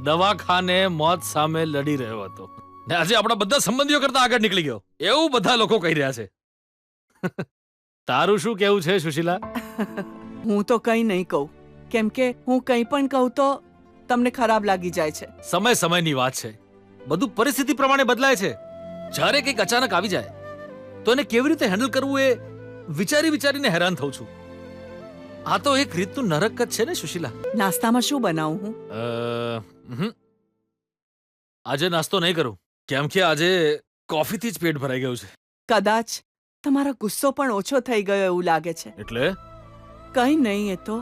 દવાખાને મોત સામે લડી રહ્યો હતો ને આજે આપણા બધા સંબંધીઓ કરતા આગળ નીકળી ગયો એવું બધા લોકો કહી રહ્યા છે. તારું શું કેવું છે સુશીલા? હું તો કંઈ નહીં કહું, કેમ કે હું કંઈ પણ કહું તો તમને ખરાબ લાગી જાય છે. સમય સમયની વાત છે, બધું પરિસ્થિતિ પ્રમાણે બદલાય છે. જ્યારે કંઈક અચાનક આવી જાય તો એને કેવી રીતે હેન્ડલ કરવું એ વિચારી વિચારીને હેરાન થઉં છું. આ તો એક રીતનું નરક જ છે ને સુશીલા. નાસ્તામાં શું બનાવું હું? આજે નાસ્તો નહીં કરું, કેમ કે આજે કોફીથી જ પેટ ભરાઈ ગયું છે. કદાચ તમારો ગુસ્સો પણ ઓછો થઈ ગયો એવું લાગે છે. એટલે કંઈ નહીં, એ તો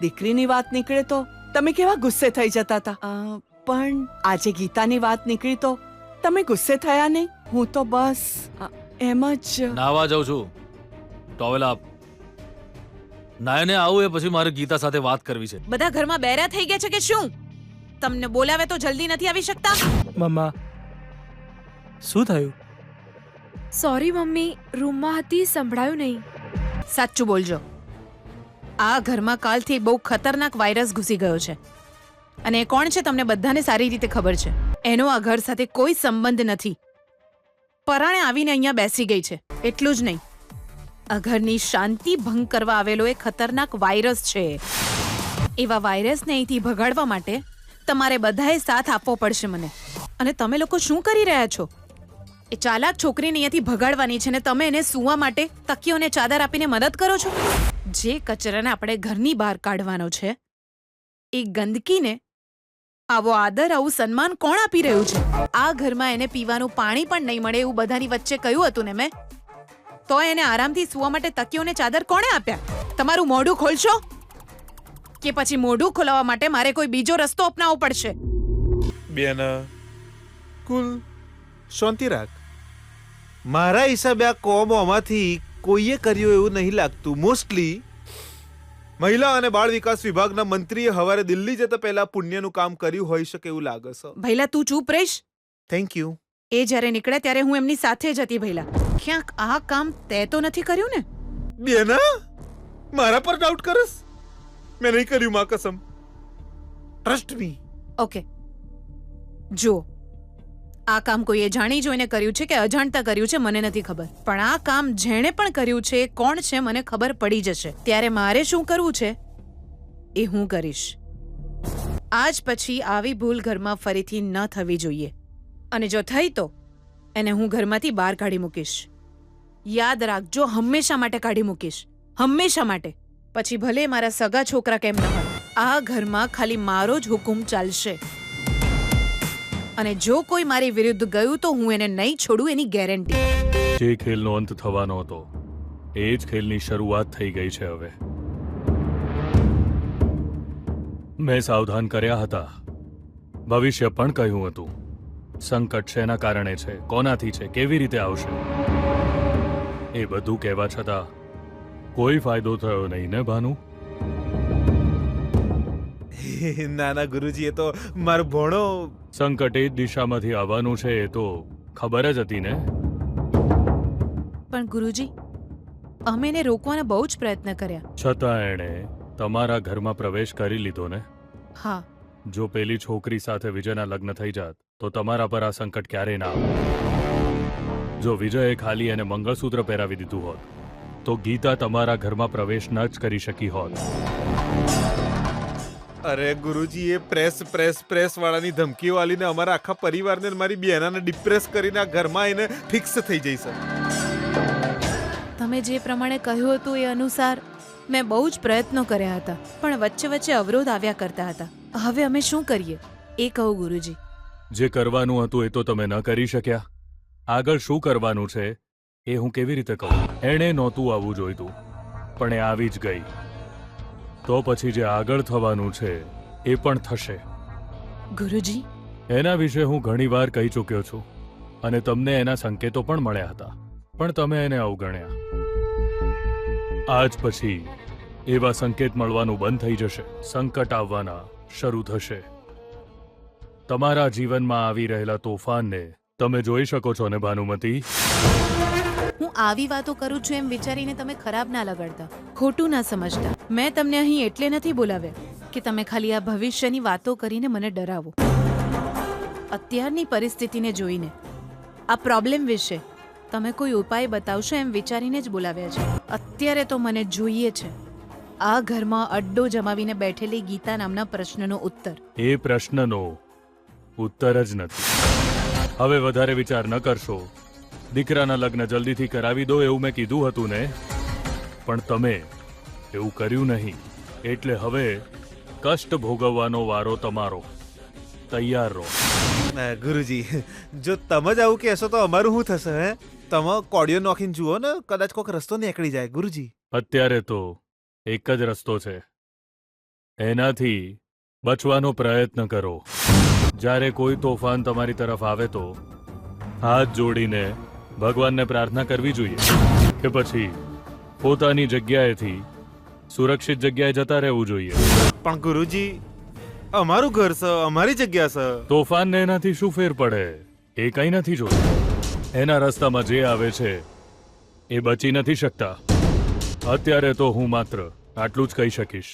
દીકરીની વાત નીકળે તો તમે કેવા ગુસ્સે થઈ જતા હતા. પણ આજે ગીતાની વાત નીકળી તો તમે ગુસ્સે થયા નહીં. હું તો બસ એમ જ. નાવા જાઉં છું, ટોવેલ આપ. નાયને આવું એ પછી મારે ગીતા સાથે વાત કરવી છે. બધા ઘરમાં બેરા થઈ ગયા છે કે શું? તમને બોલાવે તો જલ્દી નથી આવી શકતા? મમ્મા, શું થયું? સોરી મમ્મી, રૂમમાં હતી, સંભળાયું નહીં. સાચું બોલજો. આ ઘરમાં કાલથી બહુ ખતરનાક વાયરસ ઘૂસી ગયો છે અને એ કોણ છે તમને બધાને સારી રીતે ખબર છે. એનો આ ઘર સાથે કોઈ સંબંધ નથી. પરાણે આવીને અહીંયા બેસી ગઈ છે. એટલું જ નહીં, આ ઘરની શાંતિ ભંગ કરવા આવેલો એ ખતરનાક વાયરસ છે. એવા વાયરસને અહીંથી ભગાડવા માટે તમારે બધાએ સાથ આપવો પડશે મને. અને તમે લોકો શું કરી રહ્યા છો? એ ચાલાક છોકરીને અહીંયાથી ભગાડવાની છે ને તમે એને સૂવા માટે તકીઓ અને ચાદર આપીને મદદ કરો છો. જે કચરાને આપણે ઘરની બહાર કાઢવાનો છે એ ગંદકીને આવો આદર, આવું સન્માન કોણ આપી રહ્યું છે? આ ઘરમાં એને પીવાનું પાણી પણ નહીં મળે એવું બધાની વચ્ચે કહ્યું હતું ને મેં, તો એને આરામથી સૂવા માટે તકીઓ અને ચાદર કોણે આપ્યા? તમારું મોઢું ખોલશો કે પછી મોઢું ખોલાવવા માટે મારે કોઈ બીજો રસ્તો અપનાવવો પડશે? બેના, કુલ શાંતિ રાખ. મારા હિસાબે આ કોમોમાંથી કોઈએ કર્યું એવું નહીં લાગતું. મોસ્ટલી મહિલા અને બાળ વિકાસ વિભાગના મંત્રીએ હવારે દિલ્હી જતા પહેલા પુણ્યનું કામ કર્યું હોઈ શકે એવું લાગે છે. ભૈલા તું ચૂપ રહીશ. Thank you. એ જ્યારે નીકળે ત્યારે હું એમની સાથે જ હતી. ભૈલા, ક્યાંક આ કામ તે તો નથી કર્યું ને? બેના, મારા પર ડાઉટ કરસ? મેં નહીં કર્યું, માં કસમ. Trust me. ઓકે, જુઓ, આ કામ કોઈએ જાણી જોઈને કર્યું છે કે અજાણતા કર્યું છે મને નથી ખબર, પણ આ કામ જેણે પણ કર્યું છે એ કોણ છે મને ખબર પડી જશે. ત્યારે મારે શું કરવું છે એ હું કરીશ. આજ પછી આવી ભૂલ ઘરમાં ફરીથી ન થવી જોઈએ અને જો થઈ તો એને હું ઘરમાંથી બહાર કાઢી મૂકીશ. યાદ રાખજો, હંમેશા માટે કાઢી મૂકીશ, હંમેશા માટે. પછી ભલે મારા સગા છોકરા કેમ ન હોય, આ ઘરમાં ખાલી મારો જ હુકુમ ચાલશે. અને જો કોઈ મારી વિરુદ્ધ ગયું તો હું એને નહીં છોડું, એની ગેરંટી. જે ખેલનો અંત થવાનો હતો એ જ ખેલની શરૂઆત થઈ ગઈ છે હવે. મેં સાવધાન કર્યા હતા, ભવિષ્ય પણ કહ્યું હતું. સંકટ શેના કારણે છે, કોનાથી છે, કેવી રીતે આવશે, એ બધું કહેવા છતાં કોઈ ફાયદો થયો નહીં ને ભાનુ? ના ના ગુરુજી, એ તો મારો ભણો. સંકટ એ જ દિશામાંથી આવવાનું છે એ તો ખબર જ હતી ને. પણ ગુરુજી, અમે એને રોકવાના બહુ જ પ્રયત્ન કર્યા. છતાં એણે તમારા ઘરમાં પ્રવેશ કરી લીધો ને. હા, જો પેલી છોકરી સાથે વિજયના લગ્ન થઈ જાત તો તમારા પર આ સંકટ ક્યારેય ના આવે. જો વિજયે ખાલી એને મંગળસૂત્ર પહેરાવી દીધું હોત તો ગીતા તમારા ઘરમાં પ્રવેશ ન જ કરી શકી હોત. અરે ગુરુજી, એ પ્રેસ વાળાની ધમકીઓ આલીને અમારા આખા પરિવારને અને મારી બેનાને ડિપ્રેસ કરીને આ ઘરમાં એને ફિક્સ થઈ જઈ સર. તમે જે પ્રમાણે કહ્યું હતું એ અનુસાર મેં બહુ જ પ્રયત્નો કર્યા હતા, પણ વચ્ચે વચ્ચે અવરોધ આવ્યા કરતા હતા. હવે અમે શું કરીએ એ કહો ગુરુજી. જે કરવાનું હતું એ તો તમે ન કરી શક્યા. આગળ શું કરવાનું છે એ હું કેવી રીતે કહું? એણે નહોતું આવવું જોઈતું, પણ એ આવી જ ગઈ. તો પછી જે આગળ થવાનું છે એ પણ થશે. ગુરુજી, એના વિશે હું ઘણીવાર કહી ચૂક્યો છું અને તમને એના સંકેતો પણ મળ્યા હતા, પણ તમે એને અવગણ્યા. આજ પછી એવા સંકેત મળવાનું બંધ થઈ જશે, સંકટ આવવાના શરૂ થશે. તમારા જીવનમાં આવી રહેલા તોફાનને તમે જોઈ શકો છો ને ભાનુમતી? હું આવી વાતો કરું છું એમ વિચારીને તમે ખરાબ ના લગાડતા, ખોટું ના સમજતા. મેં તમને અહીં એટલે નથી બોલાવ્યા કે તમે ખાલી આ ભવિષ્યની વાતો કરીને મને ડરાવો. અત્યારની પરિસ્થિતિને જોઈને, આ પ્રોબ્લેમ વિશે તમે કોઈ ઉપાય બતાવશો એમ વિચારીને જ બોલાવ્યા છે. અત્યારે તો મને જોઈએ છે આ ઘરમાં અડ્ડો જમાવીને બેઠેલી ગીતા નામના પ્રશ્નનો ઉત્તર. એ પ્રશ્નનો ઉત્તર જ નથી. હવે વધારે વિચાર ન કરશો. દીકરાના લગ્ન જલ્દીથી કરાવી દો એવું મેં કીધું હતું ને, પણ તમે એવું કર્યું નહીં. એટલે હવે કષ્ટ ભોગવવાનો વારો તમારો. તૈયાર રહો. ગુરુજી, જો તમે જ આવું કહેશો તો અમારું શું થશે? હે, તમે કોડિયો નોખીને જુઓ ને, કદાચ કોઈક રસ્તો નીકળી જાય. ગુરુજી, અત્યારે તો એક જ રસ્તો છે, એનાથી બચવાનો પ્રયત્ન કરો. જ્યારે કોઈ તોફાન તમારી તરફ આવે તો હાથ જોડીને ભગવાનને પ્રાર્થના કરવી જોઈએ કે પછી પોતાની જગ્યાએથી સુરક્ષિત જગ્યાએ જતા રહેવું જોઈએ. પણ ગુરુજી, અમારું ઘર છે, અમારી જગ્યા છે. તોફાનને એનાથી શું ફેર પડે? એ કંઈ નથી જોતું. એના રસ્તામાં જે આવે છે એ બચી નથી શકતા. અત્યારે તો હું માત્ર આટલું જ કહી શકીશ.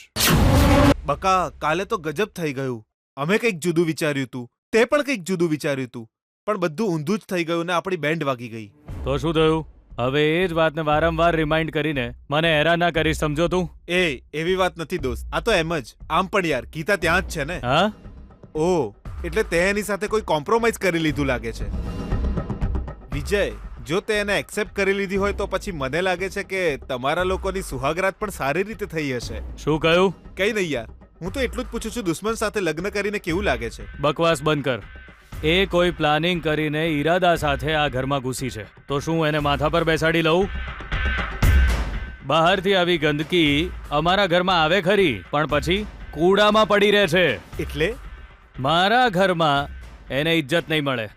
બકા, કાલે તો ગજબ થઈ ગયું. અમે કંઈક જુદું વિચાર્યું હતું, તે પણ કંઈક જુદું વિચાર્યું હતું, પણ બધું ઊંધું જ થઈ ગયું ને આપણી બેન્ડ વાગી ગઈ. તો શું થયું? હવે એ જ વાતને વારંવાર રિમાઇન્ડ કરીને મને હેરાન ના કરીશ, સમજો તું? એવી વાત નથી દોસ્ત, આ તો એમ જ. આમ પણ યાર, ગીતા ત્યાં જ છે ને. હા, ઓ, એટલે તે એની સાથે કોઈ કોમ્પ્રોમાઇઝ કરી લીધું લાગે છે. વિજય, જો તે એને એક્સેપ્ટ કરી લીધી હોય તો પછી મને લાગે છે કે તમારા લોકોની સુહાગરાત પણ સારી રીતે થઈ હશે. શું કહ્યું? કઈ નહીં યાર, હું તો એટલું જ પૂછું છું, દુશ્મન સાથે લગ્ન કરીને કેવું લાગે છે? બકવાસ બંધ કર. એ કોઈ પ્લાનિંગ કરીને ઈરાદા સાથે આ ઘરમાં ઘૂસી છે, તો શું એને માથા પર બેસાડી લઉં? બહારથી આવી ગંદકી અમારા ઘરમાં આવે ખરી, પણ પછી કૂડામાં પડી રહે છે. એટલે મારા ઘરમાં એને ઇજ્જત નહીં મળે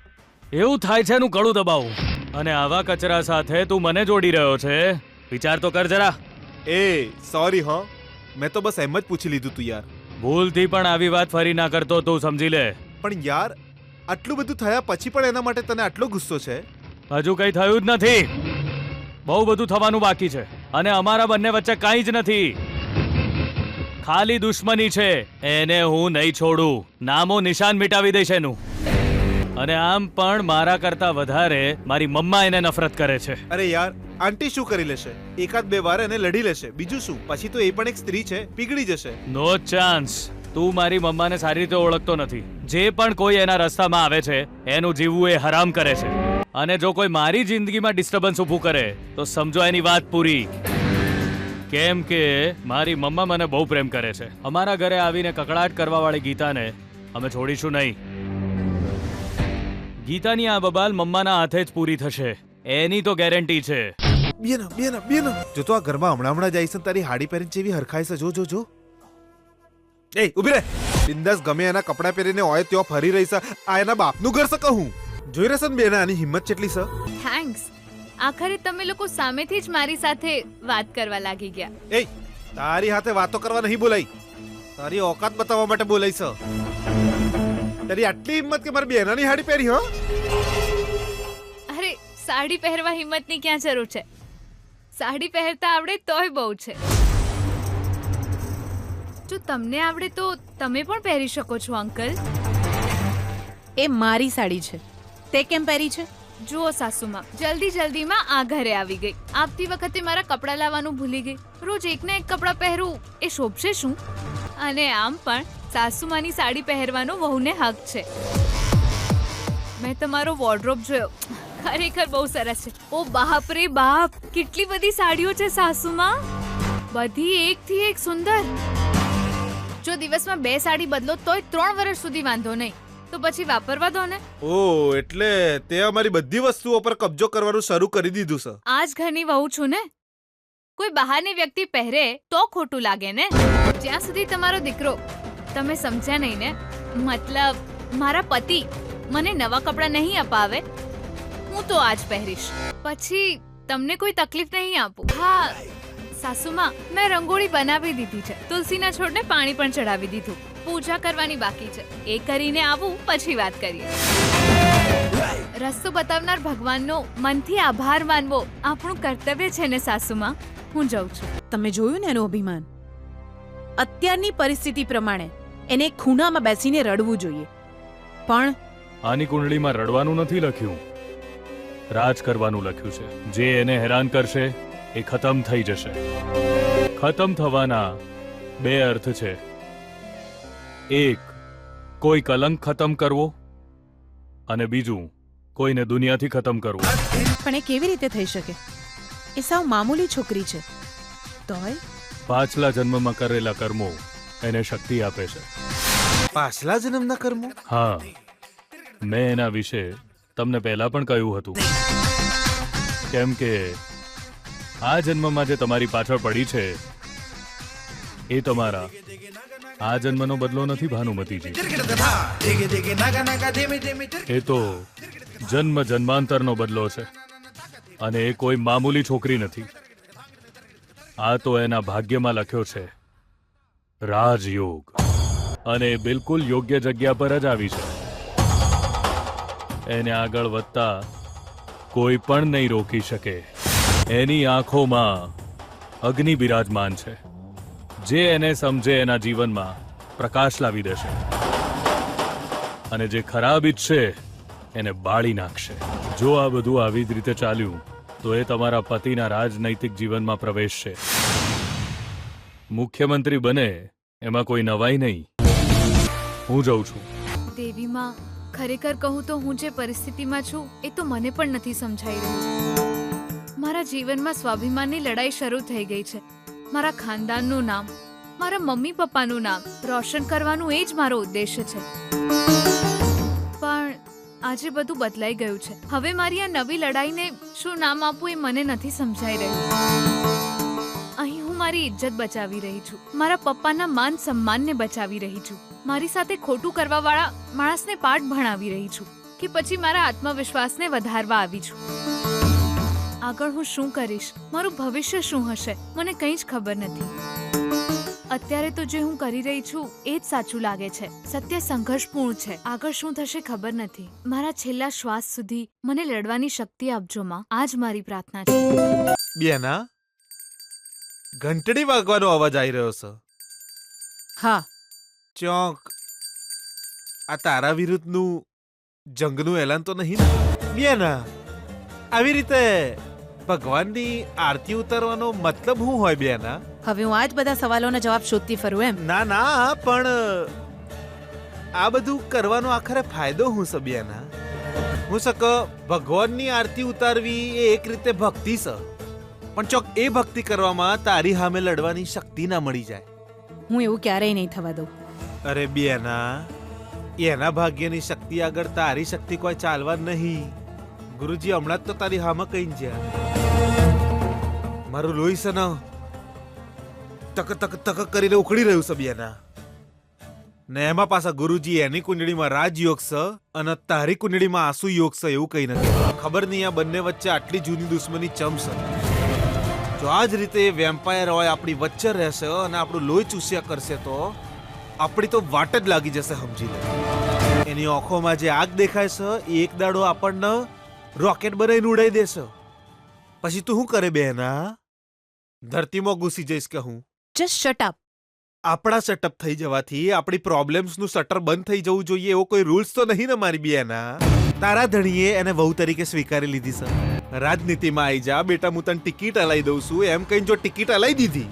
એવું થાય છે એનું કડું દબાવું. અને આવા કચરા સાથે તું મને જોડી રહ્યો છે? વિચાર તો કર જરા. સોરી હો, મેં તો બસ એમ જ પૂછી લીધું તું યાર. ભૂલથી પણ આવી વાત ફરી ના કરતો, તું સમજી લે. પણ યાર, આટલું બધું થયા પછી પણ એના માટે તને આટલો ગુસ્સો છે? હજુ કઈ થયું જ નથી. બહુ બધું થવાનું બાકી છે અને અમારા બંને વચ્ચે કાંઈ જ નથી. ખાલી દુશ્મની છે. એને હું નહીં છોડું, નામો નિશાન મિટાવી દઈશ એનું. અને આમ પણ મારા કરતા વધારે મારી મમ્મા એને નફરત કરે છે. અરે યાર, આંટી શું કરી લેશે? એકાદ બે વાર એને લડી લેશે, બીજું શું? પછી તો એ પણ એક સ્ત્રી છે, પીગળી જશે. નો ચાન્સ. તું મારી મમ્માને સારી રીતે ઓળખતો નથી. જે પણ કોઈ એના રસ્તામાં આવે છે એનું જીવવું એ હરામ કરે છે. અને જો કોઈ મારી જિંદગીમાં ડિસ્ટર્બન્સ ઊભું કરે તો સમજો એની વાત પૂરી. કેમ કે મારી મમ્મા મને બહુ પ્રેમ કરે છે. અમારા ઘરે આવીને કકડાટ કરવાવાળી ગીતાને અમે છોડીશું નહીં. ગીતાની આ બબાલ મમ્માના હાથે જ પૂરી થશે, એની તો ગેરંટી છે. બેન જો તો આ ઘરમાં હમણાં જઈશ ને તારી હાડી પહેરીને જેવી હરખાય છે. જો એ ઉભી રહે. બિંદાસ ગમે એના કપડાં પહેરીને ઓય ત્યો ફરી રહી છે. આ એના બાપનું ઘર છે કહું. જોઈ રહેશે ને બેન આની હિંમત કેટલી છે. થેન્ક્સ. આખરે તમે લોકો સામેથી જ મારી સાથે વાત કરવા લાગી ગયા. એ તારી હાથે વાતો કરવા નહીં બોલાઈ, તારી ઓકાત બતાવવા માટે બોલાઈ છે. તારી આટલી હિંમત કે મારી બેનાની હાડી પહેરી હો. અરે સાડી પહેરવા હિંમતની ક્યાં જરૂર છે? સાડી પહેરતા આવડે તોય બહુ છે. જો તમને આવડે તો તમે પણ પહેરી શકો છો અંકલ. એ મારી સાડી છે, તે કેમ પહેરી છે? જુઓ સાસુમાં, જલ્દીમાં આ ઘરે આવી ગઈ. આવતી વખતે મારા કપડાં લાવવાનું ભૂલી ગઈ. રોજ એકના એક કપડાં પહેરું એ શોભશે શું? અને આમ પણ સાસુમાની સાડી પહેરવાનો વહુને હક છે. મેં તમારો વોર્ડરોબ જોયો, ખરેખર બહુ સરસ છે. ઓ બાપ રે બાપ, કેટલી બધી સાડીઓ છે સાસુમાં, બધી એકથી એક સુંદર. જો દિવસમાં 2 સાડી બદલો તોય 3 વર્ષ સુધી વાંધો નહીં, તો પછી વાપરવા દો ને. ઓ એટલે તે અમારી બધી વસ્તુઓ પર કબજો કરવાનું શરૂ કરી દીધું છે. આ જ ઘરની વહુ છું ને. કોઈ બહારની વ્યક્તિ પહેરે તો ખોટું લાગે ને. જ્યાં સુધી તમારો દીકરો, તમે સમજ્યા નહીં ને, મતલબ મારા પતિ મને નવા કપડાં નહીં અપાવે, હું તો આજ પહેરીશ. પછી તમને કોઈ તકલીફ નહીં આપું. હા સાસુમાં, મેં રંગોળી બનાવી દીધી છે. તુલસીના છોડને પાણી પણ ચડાવી દીધું. પૂજા કરવાની બાકી છે, એ કરીને આવું પછી વાત કરીએ. રસ્તો બતાવનાર ભગવાનનો મનથી આભાર માનવો આપણું કર્તવ્ય છે ને સાસુમાં. હું જાઉં છું. તમે જોયું ને એનું અભિમાન. અત્યારની પરિસ્થિતિ પ્રમાણે એને ખૂણામાં બેસીને રડવું જોઈએ, પણ આની કુંડળીમાં રડવાનું નથી લખ્યું, રાજ કરવાનું લખ્યું છે. જે એને હેરાન કરશે એ ખતમ થઈ જશે. ખતમ થવાના 2 અર્થ છે. એક, કોઈ કલંક ખતમ કરવો, અને બીજું, કોઈને દુનિયાથી ખતમ કરવું. પણ એ કેવી રીતે થઈ શકે? એ સાવ મામૂલી છોકરી છે. તોય પાછલા જન્મમાં કરેલા કર્મો એને શક્તિ આપે છે. પાછલા જન્મના કર્મો? હા, મેં એના વિશે તમને પહેલા પણ કહ્યું હતું. કેમ કે આ જન્મમાં જે તમારી પાછળ પડી છે એ તમારા આ જન્મનો બદલો નથી ભાનુમતીજી. એ તો જન્મ જન્માંતરનો બદલો છે. અને એ કોઈ મામૂલી છોકરી નથી. આ તો એના ભાગ્યમાં લખ્યો છે રાજયોગ. અને એ બિલકુલ યોગ્ય જગ્યા પર જ આવી છે. એને આગળ વધતા કોઈ પણ નહીં રોકી શકે. એની આંખોમાં અગ્નિ બિરાજમાન છે, જે એને સમજે એના જીવનમાં પ્રકાશ લાવી દેશે, અને જે ખરાબ ઈચ્છે એને બાળી નાખશે. જો આ બધું આવી જ રીતે ચાલ્યું તો એ તમારા પતિના રાજનૈતિક જીવનમાં પ્રવેશશે. મુખ્યમંત્રી બને એમાં કોઈ નવાઈ નહીં. હું જઉં છું. દેવીમાં, ખરેખર કહું તો હું જે પરિસ્થિતિમાં છું એ તો મને પણ નથી સમજાઈ રહ્યું. મારા જીવનમાં સ્વાભિમાનની લડાઈ શરૂ થઈ ગઈ છે. મારા ખાનદાનનું નામ, મારા મમ્મી પપ્પાનું નામ રોશન કરવાનું એ જ મારો ઉદ્દેશ્ય છે. પણ આજે બધું બદલાઈ ગયું છે. હવે મારી આ નવી લડાઈને શું નામ આપવું એ મને નથી સમજાઈ રહ્યું. અહીં હું મારી ઇજ્જત બચાવી રહી છું, મારા પપ્પાના માન સન્માનને બચાવી રહી છું, મારી સાથે ખોટું કરવાવાળા માણસને પાઠ ભણાવી રહી છું, કે પછી મારા આત્મવિશ્વાસને વધારવા આવી છું. આગળ હું શું કરીશ, મારું ભવિષ્ય શું હશે, મને કંઈ જ ખબર નથી. અત્યારે તો જે હું કરી રહી છું એ જ સાચું લાગે છે. સત્ય સંઘર્ષપૂર્ણ છે. આગળ શું થશે ખબર નથી. મારા છેલ્લા શ્વાસ સુધી મને લડવાની શક્તિ આપજો માં. આ જ મારી પ્રાર્થના છે. બેના, ઘંટડી વાગવાનો અવાજ આવી રહ્યો છે. હા, ચોક આ તારા વિરુદ્ધનું જંગનું એલાન તો નહીં ને? બેના, આવી રીતે ભગવાનની આરતી ઉતારવાનો મતલબ શું હોય બેના? હવે હું આ જ બધા સવાલોના જવાબ શોધતી ફરું એમ? ના ના, પણ આ બધું કરવાનો આખરે ફાયદો હું સબિયાના? હું સક ભગવાનની આરતી ઉતારવી એ એક રીતે ભક્તિ છે, પણ ચોક એ ભક્તિ કરવામાં તારી સામે લડવાની શક્તિ ના મળી જાય. હું એવું ક્યારેય નહીં થવા દઉં. અરે બેના, એના ભાગ્યની શક્તિ આગળ તારી શક્તિ કોઈ ચાલવા નહીં. ગુરુજી હમણાં જ તો તારી હામાં કઈ જ્યાં મારું લોહી છે ને તક તક તક કરીને ઉકળી રહ્યું છે બેના. ને એમાં પાછા ગુરુજી એની કુંડળીમાં રાજયોગ છે અને તારી કુંડળીમાં આસુ યોગ છે એવું કઈ નથી. ખબર નહીં આ બંને વચ્ચે આટલી જૂની દુશ્મની ચમ છે. જો આ જ રીતે વેમ્પાયર હોય આપણી વચ્ચે રહેશે અને આપણું લોહી ચૂસ્યા કરશે તો આપણી તો વાટ જ લાગી જશે, સમજી લે. એની આંખોમાં જે આગ દેખાય છે એ એક દાડો આપણને રોકેટ બનાવીને ઉડાઈ દેશે. પછી તું શું કરે બેના? ધરતીમાં ઘૂસી જઈશ કે હું? Just shut up. આપણા સેટઅપ થઈ જવાથી આપણી પ્રોબ્લેમ્સનું શટર બંધ થઈ જવું જોઈએ એવો કોઈ રૂલ્સ તો નહીં ને મારી બેના? તારા ધણીએ એને વહુ તરીકે સ્વીકારી લીધી છે. રાજનીતિમાં આવી જા બેટા, હું તને ટિકિટ હલાઈ દઉં છું એમ કહીને જો ટિકિટ હલાઈ દીધી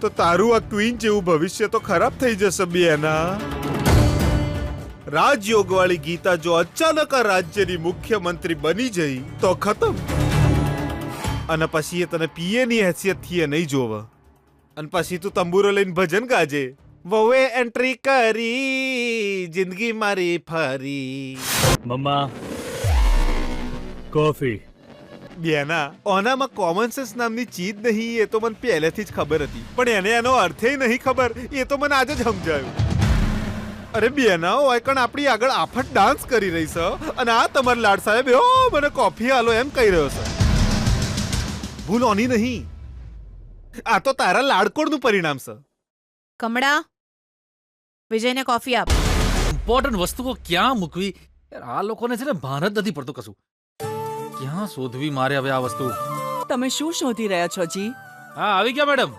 તો તારું આ ક્વીન જેવું ભવિષ્ય તો ખરાબ થઈ જશે બેના. રાજયોગ વાળી ગીતા જો અચાનક આ રાજ્યની મુખ્યમંત્રી બની જઈ તો ખતમ. અને પછી એ તને પીએની હેસિયતથી એ નહીં જોવે. અને પછી તું તંબુરો લઈને ભજન ગાજે, વહુએ એન્ટ્રી કરી જિંદગી મારી ફરી. મમ્મા, કોફી. બેના, ઓનામાં કોમન સેન્સ નામની ચીજ નહીં એ તો મને પહેલેથી જ ખબર હતી, પણ એને એનો અર્થે નહીં ખબર એ તો મને આજે જ સમજાયું. અરે બેના, ઓયકણ આપણી આગળ આફત ડાન્સ કરી રહી છે અને આ તમારા લાડ સાહેબ મને કોફી આલો એમ કહી રહ્યો છે. ભૂલ ઓની નહીં, આ તો તારા લાડકોડનું પરિણામ છે. કમળા, વિજયને કોફી આપ. ઇમ્પોર્ટન્ટ વસ્તુઓ ક્યાં મૂકવી યાર, આ લોકોને છે ને ભાન જ નથી પડતું કશું. ક્યાં શોધવી મારે હવે આ વસ્તુ? તમે શું શોધી રહ્યા છો જી? હા, આવી ગયા મેડમ.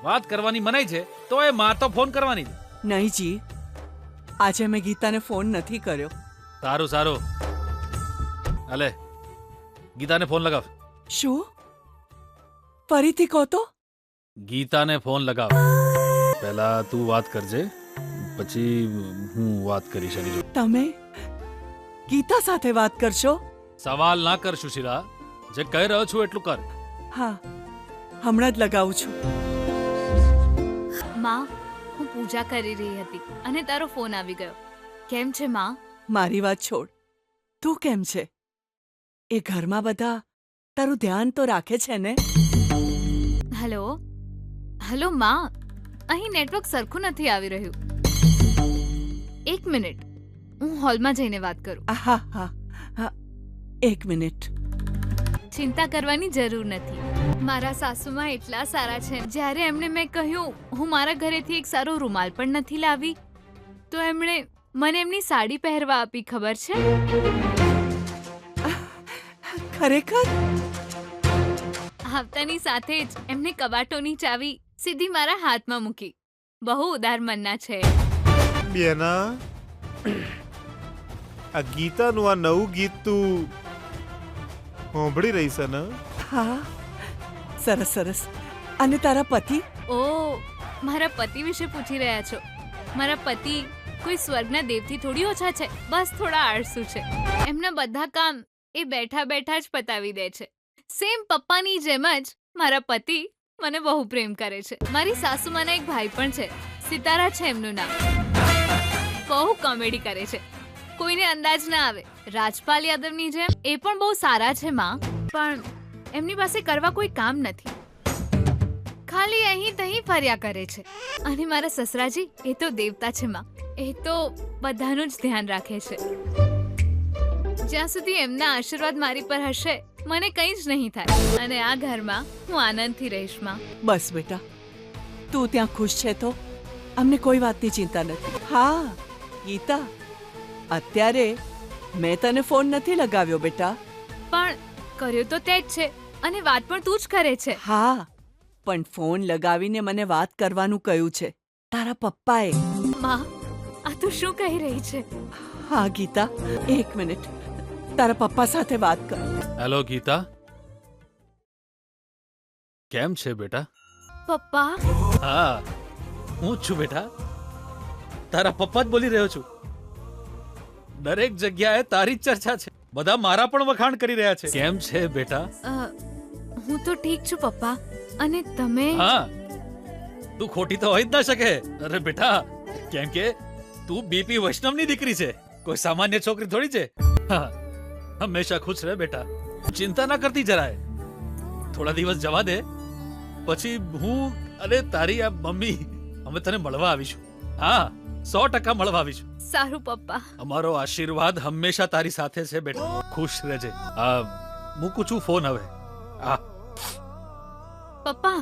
વાત કરવાની મનાઈ છે તો એ માં તો ફોન કરવાની છે. નહીં જી, આજે મેં ગીતાને ફોન નથી કર્યો. સારું સારું, અલે ગીતાને ફોન લગાવ. શું? ફરીથી કહો તો. ગીતાને ફોન લગાવ. પહેલા તું વાત કરજે, પછી હું વાત કરીશ એની જોડે. તમે ગીતા સાથે વાત કરશો? સવાલ ના કર સુશીલા, જે કહી રહ્યો છું એટલું કર. હા, હમણાં જ લગાવું છું. માં, હું પૂજા કરી રહી હતી અને તારો ફોન આવી ગયો. કેમ છે માં? મારી વાત છોડ, તું કેમ છે? એ ઘરમાં બધા તારું ધ્યાન તો રાખે છે ને? હેલો હેલો માં, અહીં નેટવર્ક સરખું નથી આવી રહ્યું. એક મિનિટ, હું હોલમાં જઈને વાત કરું. હા હા હા, એક મિનિટ. ચિંતા કરવાની જરૂર નથી. મારા સાસુમાં એટલા સારા છે. જ્યારે એમને મેં કહ્યું હું મારા ઘરેથી એક સારો રૂમાલ પણ નથી લાવી તો એમણે મને એમની સાડી પહેરવા આપી, ખબર છે? ખરેખર? આવતાની સાથે જ એમને કબાટોની ચાવી સીધી મારા હાથમાં મૂકી. બહુ ઉદાર મનના છે. બેના, આ ગીતાનું આ નવું ગીત તું સાંભળી રહી છે ને? હા, સરસ સરસ. અને તારા પતિ? ઓ, મારા પતિ વિશે પૂછી રહ્યા છો? મારા પતિ કોઈ સ્વર્ગના દેવથી થોડી ઓછા છે. બસ થોડા આળસુ છે. એમના બધા કામ એ બેઠા બેઠા જ પતાવી દે છે. સેમ પપ્પાની જેમ જ મારા પતિ મને બહુ પ્રેમ કરે છે. મારી સાસુમાના એક ભાઈ પણ છે, સિતારા છે એમનું નામ. બહુ કોમેડી કરે છે, કોઈને અંદાજ ના આવે. રાજપાલ યાદવની જેમ એ પણ બહુ સારા છે માં, પણ એમની પાસે કરવા કોઈ કામ નથી. ખાલી અહીં તહીં ફર્યા કરે છે. અને મારા સસરાજી, એ તો દેવતા છે માં. એ તો બધાનું જ ધ્યાન રાખે છે. જ્યાં સુધી એમના આશીર્વાદ મારી પર હશે મને કંઈ જ નહીં થાય અને આ ઘરમાં હું આનંદથી રહીશ માં. બસ બેટા, તું ત્યાં ખુશ છે તો અમને કોઈ વાતની ચિંતા નથી. હા ગીતા, અત્યારે મેં તને ફોન નથી લગાવ્યો બેટા. પણ કર્યો તો તે જ છે અને વાત પણ તું જ કરે છે. હા, પણ ફોન લગાવીને મને વાત કરવાનું કહ્યું છે તારા પપ્પાએ. માં, આ તું શું કહી રહી છે? હા ગીતા, એક મિનિટ, તારા પપ્પા સાથે વાત કર. હેલો ગીતા, કેમ છે બેટા? પપ્પા હા હું જ છું બેટા, તારા પપ્પા જ બોલી રહ્યો છું. દરેક જગ્યાએ તારી જ ચર્ચા છે, બધા મારા પણ વખાણ કરી રહ્યા છે. કેમ છે બેટા? હું તો ઠીક છું પપ્પા. અને તમે? હા, તું ખોટી તો હોય જ ના શકે. અરે બેટા, કેમ કે તું બીપી વૈષ્ણવની દીકરી છે, કોઈ સામાન્ય છોકરી થોડી છે. હા, હંમેશા ખુશ રહે બેટા, ચિંતા ના કરતી જરાય. થોડા દિવસ જવા દે, પછી હું અને તારી આ મમ્મી અમે તને મળવા આવીશું. હા, 100% મળવા આવીશું. સારું પપ્પા. અમારો આશીર્વાદ હંમેશા તારી સાથે છે બેટા, ખુશ રહેજે. મૂકું છું ફોન હવે. હા પપ્પા